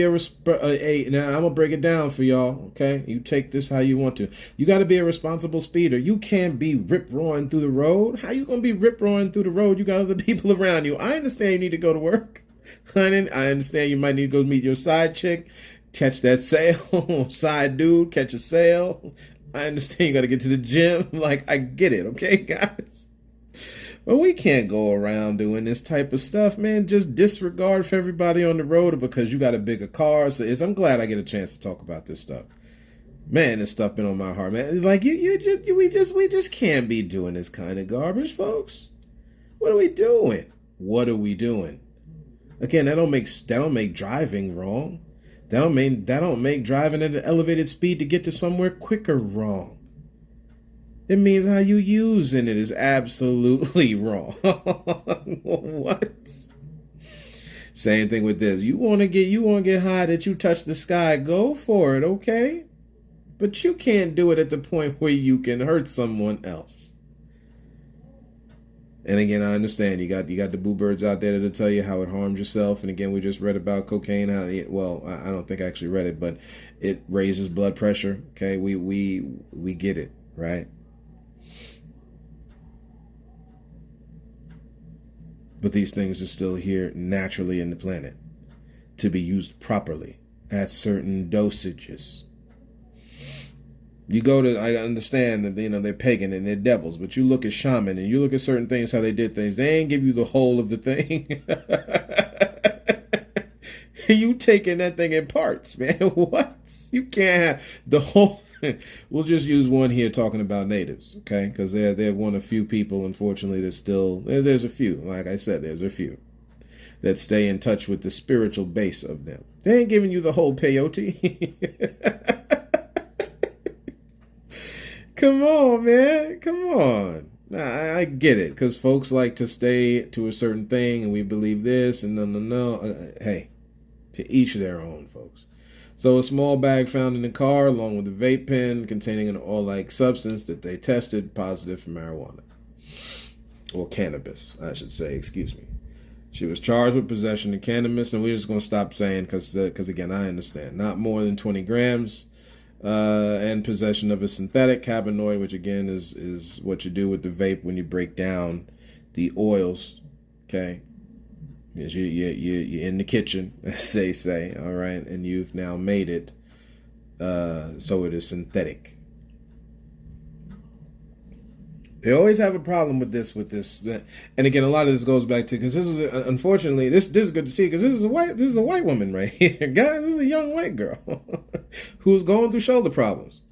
now I'm gonna break it down for y'all. Okay, you take this how you want to. You got to be a responsible speeder. You can't be rip-roaring through the road. How you gonna be rip-roaring through the road? You got other people around you. I understand you need to go to work. I understand you might need to go meet your side chick, catch that sale, side dude, catch a sale. I understand you got to get to the gym. Like, I get it, okay, guys? But we can't go around doing this type of stuff, man. Just disregard for everybody on the road because you got a bigger car. So I'm glad I get a chance to talk about this stuff. Man, this stuff been on my heart, man. Like we just can't be doing this kind of garbage, folks. What are we doing? What are we doing? Again, that don't make driving wrong. That don't make driving at an elevated speed to get to somewhere quicker wrong. It means how you using it is absolutely wrong. What? Same thing with this. You want to get high that you touch the sky, go for it, okay? But you can't do it at the point where you can hurt someone else. And again, I understand you got the boo birds out there that'll tell you how it harms yourself. And again, we just read about cocaine. I don't think I actually read it, but it raises blood pressure. Okay, we get it, right? But these things are still here naturally in the planet to be used properly at certain dosages. You go to, I understand that, they're pagan and they're devils, but you look at shaman and you look at certain things, how they did things. They ain't give you the whole of the thing. You taking that thing in parts, man. What? You can't have the whole. We'll just use one here talking about natives, okay? Because they're one of few people, unfortunately, that still, there's a few, like I said, there's a few that stay in touch with the spiritual base of them. They ain't giving you the whole peyote. Come on, man. Come on. Nah, I get it, because folks like to stay to a certain thing, and we believe this, and no. Hey, to each their own, folks. So a small bag found in the car, along with a vape pen containing an oil-like substance that they tested positive for marijuana. Or cannabis, I should say, excuse me. She was charged with possession of cannabis, and we're just going to stop saying, because again, I understand. Not more than 20 grams, and possession of a synthetic cannabinoid, which again is what you do with the vape when you break down the oils, okay? You're in the kitchen, as they say, all right, and you've now made it so it is synthetic. They always have a problem with this, and again, a lot of this goes back to, because this is unfortunately this is good to see, because this is a white woman right here, guys. This is a young white girl who's going through shoulder problems.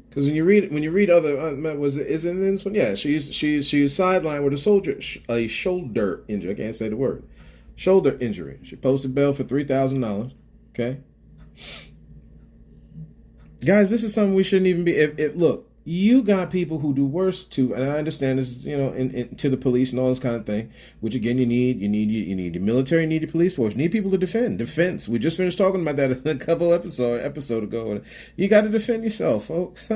Because when you read other, is it in this one? Yeah, she's sidelined with a shoulder injury. I can't say the word. Shoulder injury. She posted bail for $3,000. Okay, guys, this is something we shouldn't even be. If look, you got people who do worse too, and I understand this, to the police and all this kind of thing. Which again, you need the military, you need the police force, you need people to defense. We just finished talking about that a couple episode ago. You got to defend yourself, folks.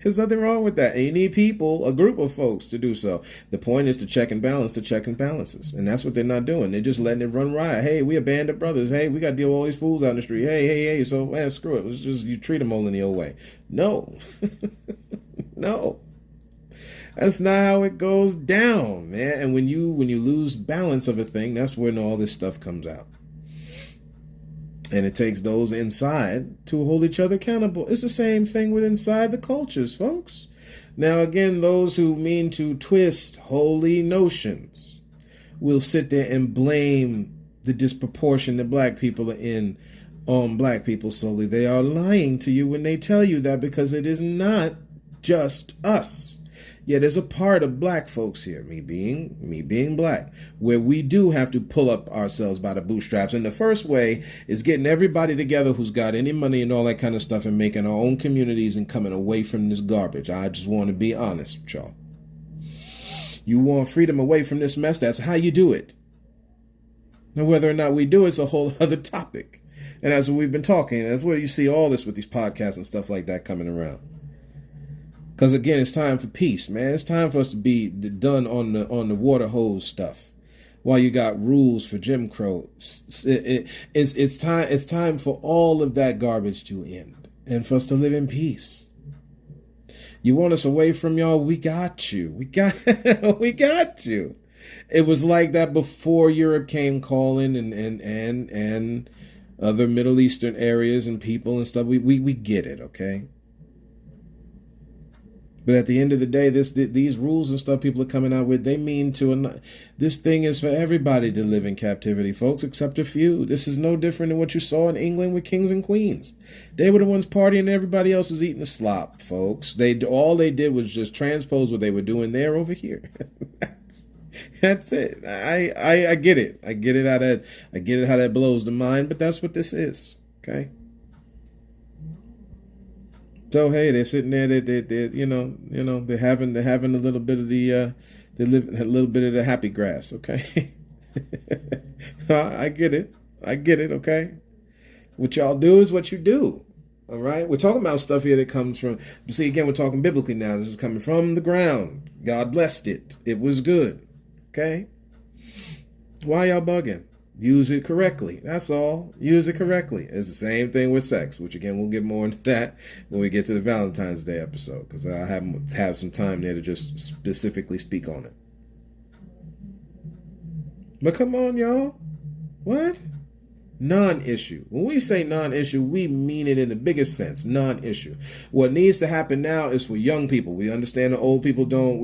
There's nothing wrong with that. And you need people, a group of folks, to do so. The point is to check and balance the checks and balances, and that's what they're not doing. They're just letting it run riot. Hey, we a band of brothers. Hey, we got to deal with all these fools out in the street. Hey. So man, screw it. It's just you treat them all in the old way. No, no, that's not how it goes down, man. And when you lose balance of a thing, that's when all this stuff comes out. And it takes those inside to hold each other accountable. It's the same thing with inside the cultures, folks. Now, again, those who mean to twist holy notions will sit there and blame the disproportion that black people are in on black people solely. They are lying to you when they tell you that, because it is not just us. Yet there's a part of black folks here, me being black, where we do have to pull up ourselves by the bootstraps. And the first way is getting everybody together who's got any money and all that kind of stuff, and making our own communities and coming away from this garbage. I just want to be honest with y'all. You want freedom away from this mess, that's how you do it. Now, whether or not we do it's a whole other topic. And that's what we've been talking. That's where you see all this with these podcasts and stuff like that coming around. Because again, it's time for peace, man. It's time for us to be done on the water hose stuff. While you got rules for Jim Crow, it's time for all of that garbage to end, and for us to live in peace. You want us away from y'all? We got you. We got you. It was like that before Europe came calling, and other Middle Eastern areas and people and stuff. We get it, okay? But at the end of the day, these rules and stuff people are coming out with, they mean this thing is for everybody to live in captivity, folks, except a few. This is no different than what you saw in England with kings and queens. They were the ones partying and everybody else was eating the slop, folks. All they did was just transpose what they were doing there over here. That's it. I get it. I get it how that blows the mind, but that's what this is, okay? So hey, they're sitting there. They they're having a little bit of they live a little bit of the happy grass. Okay, I get it. I get it. Okay, what y'all do is what you do. All right, we're talking about stuff here that comes from. See, again, we're talking biblically now. This is coming from the ground. God blessed it. It was good. Okay, why y'all bugging? Use it correctly. That's all. Use it correctly. It's the same thing with sex, which again, we'll get more into that when we get to the Valentine's Day episode, because I have some time there to just specifically speak on it. But come on, y'all. What? Non-issue. When we say non-issue, we mean it in the biggest sense. Non-issue. What needs to happen now is for young people. We understand the old people don't.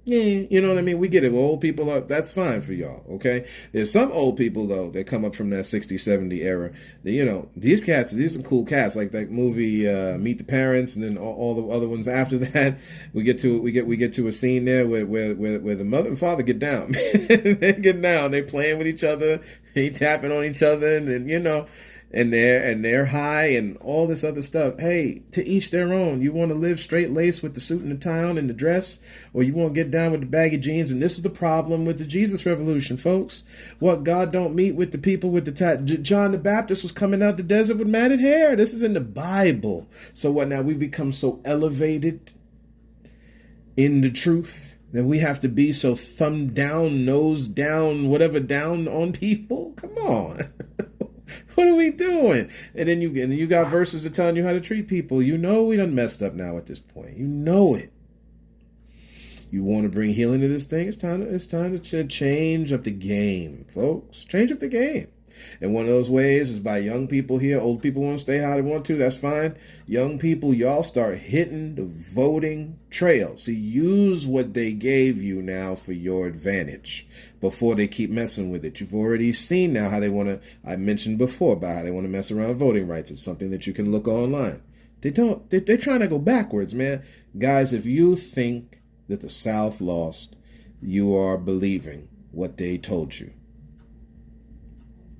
You know what I mean? We get it. Well, old people are, that's fine for y'all, okay? There's some old people, though, that come up from that 60, 70 era. That, these cats, these are some cool cats, like that movie Meet the Parents, and then all the other ones after that. We get to a scene there where the mother and father get down. They get down. They playing with each other. They tapping on each other, and they're high and all this other stuff. Hey, to each their own. You want to live straight laced with the suit and the tie on and the dress, or you want to get down with the baggy jeans? And this is the problem with the Jesus revolution, folks. What God don't meet with the people with the tie. John the Baptist was coming out the desert with matted hair. This is in the Bible. So what now? We become so elevated in the truth that we have to be so thumb down, nose down, whatever down on people? Come on. What are we doing? And then you got verses that telling you how to treat people. We done messed up now at this point. You know it. You want to bring healing to this thing? It's time to change up the game, folks. Change up the game. And one of those ways is by young people here. Old people want to stay how they want to. That's fine. Young people, y'all start hitting the voting trail. See, use what they gave you now for your advantage before they keep messing with it. You've already seen now how they want to, I mentioned before about how they want to mess around with voting rights. It's something that you can look online. They're trying to go backwards, man. Guys, if you think that the South lost, you are believing what they told you.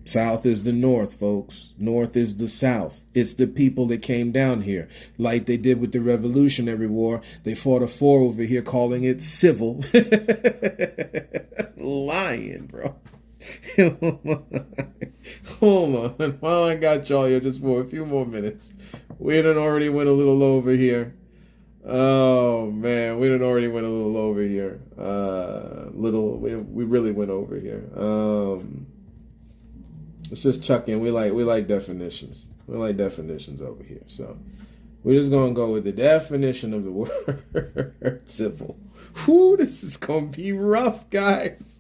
South is the North, folks. North is the South. It's the people that came down here. Like they did with the Revolutionary War. They fought a war over here calling it civil. Lying, bro. Hold on. While I got y'all here just for a few more minutes. We done already went a little over here. Oh, man. We done already went a little over here. We really went over here. Let's just chuck in. We like definitions. We like definitions over here. So we're just gonna go with the definition of the word civil. Whew, this is gonna be rough, guys.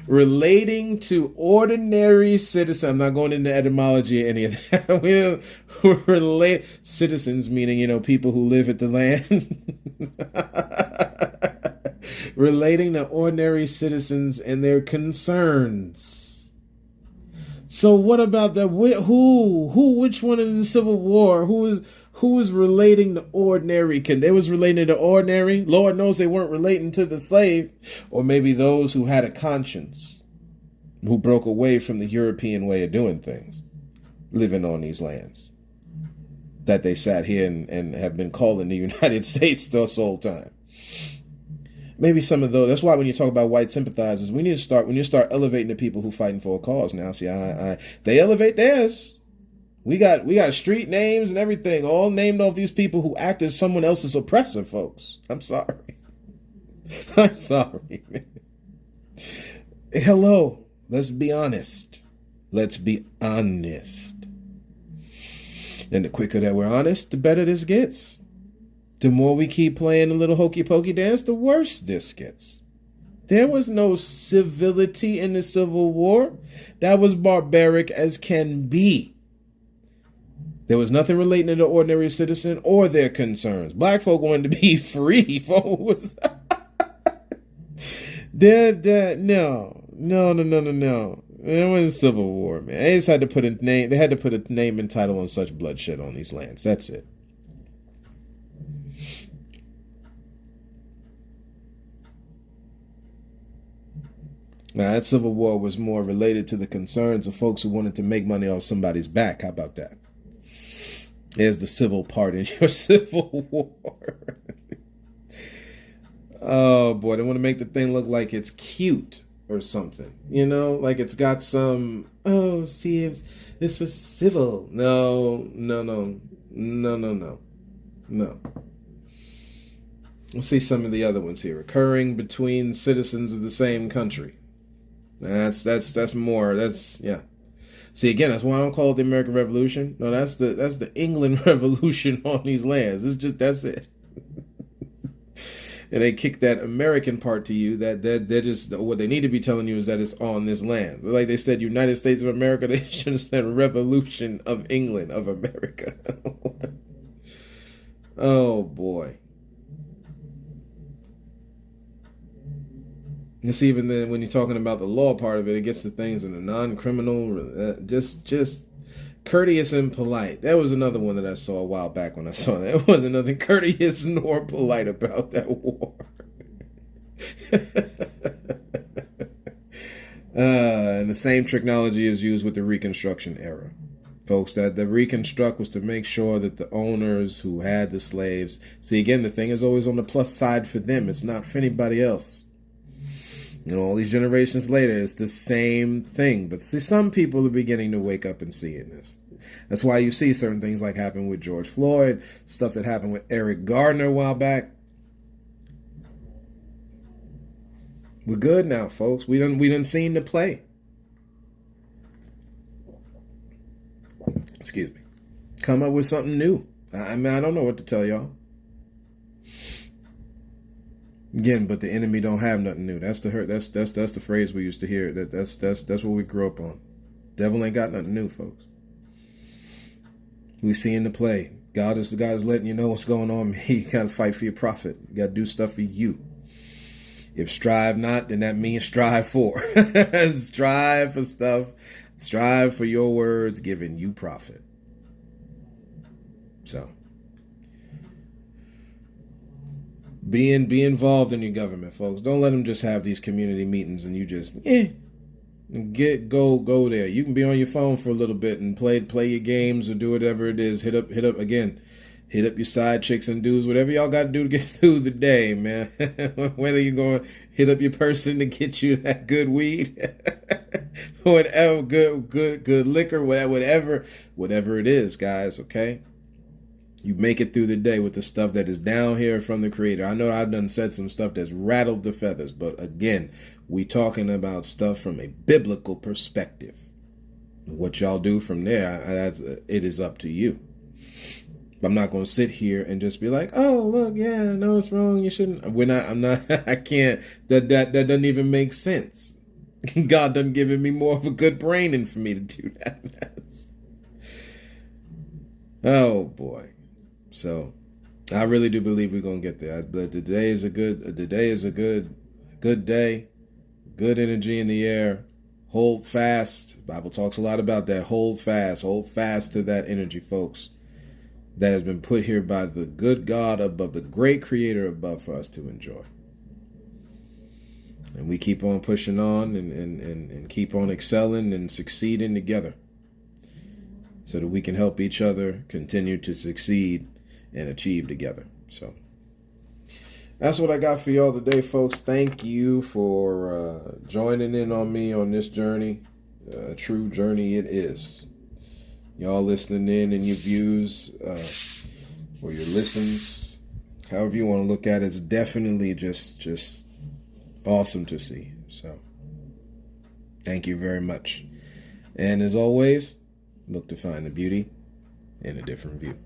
Relating to ordinary citizens. I'm not going into etymology or any of that. We're relate citizens, meaning people who live at the land. Relating to ordinary citizens and their concerns. So what about that? Which one in the Civil War? Who was relating to ordinary? They was relating to ordinary? Lord knows they weren't relating to the slave. Or maybe those who had a conscience, who broke away from the European way of doing things, living on these lands that they sat here and have been calling the United States this whole time. Maybe some of those. That's why when you talk about white sympathizers, when you start elevating the people who fighting for a cause now. See, they elevate theirs. We got street names and everything, all named off these people who act as someone else's oppressor, folks. I'm sorry. I'm sorry, man. Hello. Let's be honest. Let's be honest. And the quicker that we're honest, the better this gets. The more we keep playing the little hokey pokey dance, the worse this gets. There was no civility in the Civil War. That was barbaric as can be. There was nothing relating to the ordinary citizen or their concerns. Black folk wanted to be free, folks. No. It wasn't Civil War, man. They just had to put a name. They had to put a name and title on such bloodshed on these lands. That's it. Now, that Civil War was more related to the concerns of folks who wanted to make money off somebody's back. How about that? Here's the civil part in your civil war. Oh boy, they want to make the thing look like it's cute or something. You know, like it's got some, oh, see if this was civil. No, no, no, no, no, no, no. Let's see some of the other ones here. Occurring between citizens of the same country. That's more. That's, yeah. See, again, that's why I don't call it the American Revolution. No, that's the England Revolution on these lands. That's it. And they kick that American part to you. That they're just, what they need to be telling you is that it's on this land. Like they said, United States of America. They should have said Revolution of England of America. Oh boy. It's even then when you're talking about the law part of it, it gets to things in a non-criminal, just courteous and polite. That was another one that I saw a while back when I saw that. It wasn't nothing courteous nor polite about that war. And the same technology is used with the Reconstruction era. Folks, that the Reconstruct was to make sure that the owners who had the slaves, see, again, the thing is always on the plus side for them. It's not for anybody else. You know, all these generations later, it's the same thing. But see, some people are beginning to wake up and see in this. That's why you see certain things like happened with George Floyd, stuff that happened with Eric Gardner a while back. We're good now, folks. We done seen the play. Excuse me. Come up with something new. I mean, I don't know what to tell y'all. Again, but the enemy don't have nothing new. That's the hurt. That's the phrase we used to hear. That's what we grew up on. Devil ain't got nothing new, folks. We see in the play. God is letting you know what's going on. You gotta fight for your profit. You gotta do stuff for you. If strive not, then that means strive for. Strive for stuff. Strive for your words giving you profit. So. Be involved in your government, folks. Don't let them just have these community meetings and you just go there. You can be on your phone for a little bit and play your games or do whatever it is. Hit up your side chicks and dudes, whatever y'all got to do to get through the day, man. Whether you're going to hit up your person to get you that good weed, whatever, good liquor, whatever it is, guys. Okay. You make it through the day with the stuff that is down here from the Creator. I know I've done said some stuff that's rattled the feathers, but again, we talking about stuff from a biblical perspective. What y'all do from there, it is up to you. I'm not going to sit here and just be like, oh, look, yeah, no, it's wrong. You shouldn't. I can't. That doesn't even make sense. God done given me more of a good brain for me to do that mess. Oh, boy. So, I really do believe we're gonna get there. But today is a good day, good energy in the air. Hold fast. The Bible talks a lot about that. Hold fast to that energy, folks. That has been put here by the good God above, the great Creator above, for us to enjoy. And we keep on pushing on and keep on excelling and succeeding together, so that we can help each other continue to succeed and achieve together. So that's what I got for y'all today, folks. Thank you for joining in on me on this journey. A true journey it is. Y'all listening in and your views or your listens, however you want to look at it, is definitely just awesome to see. So thank you very much. And as always, look to find the beauty in a different view.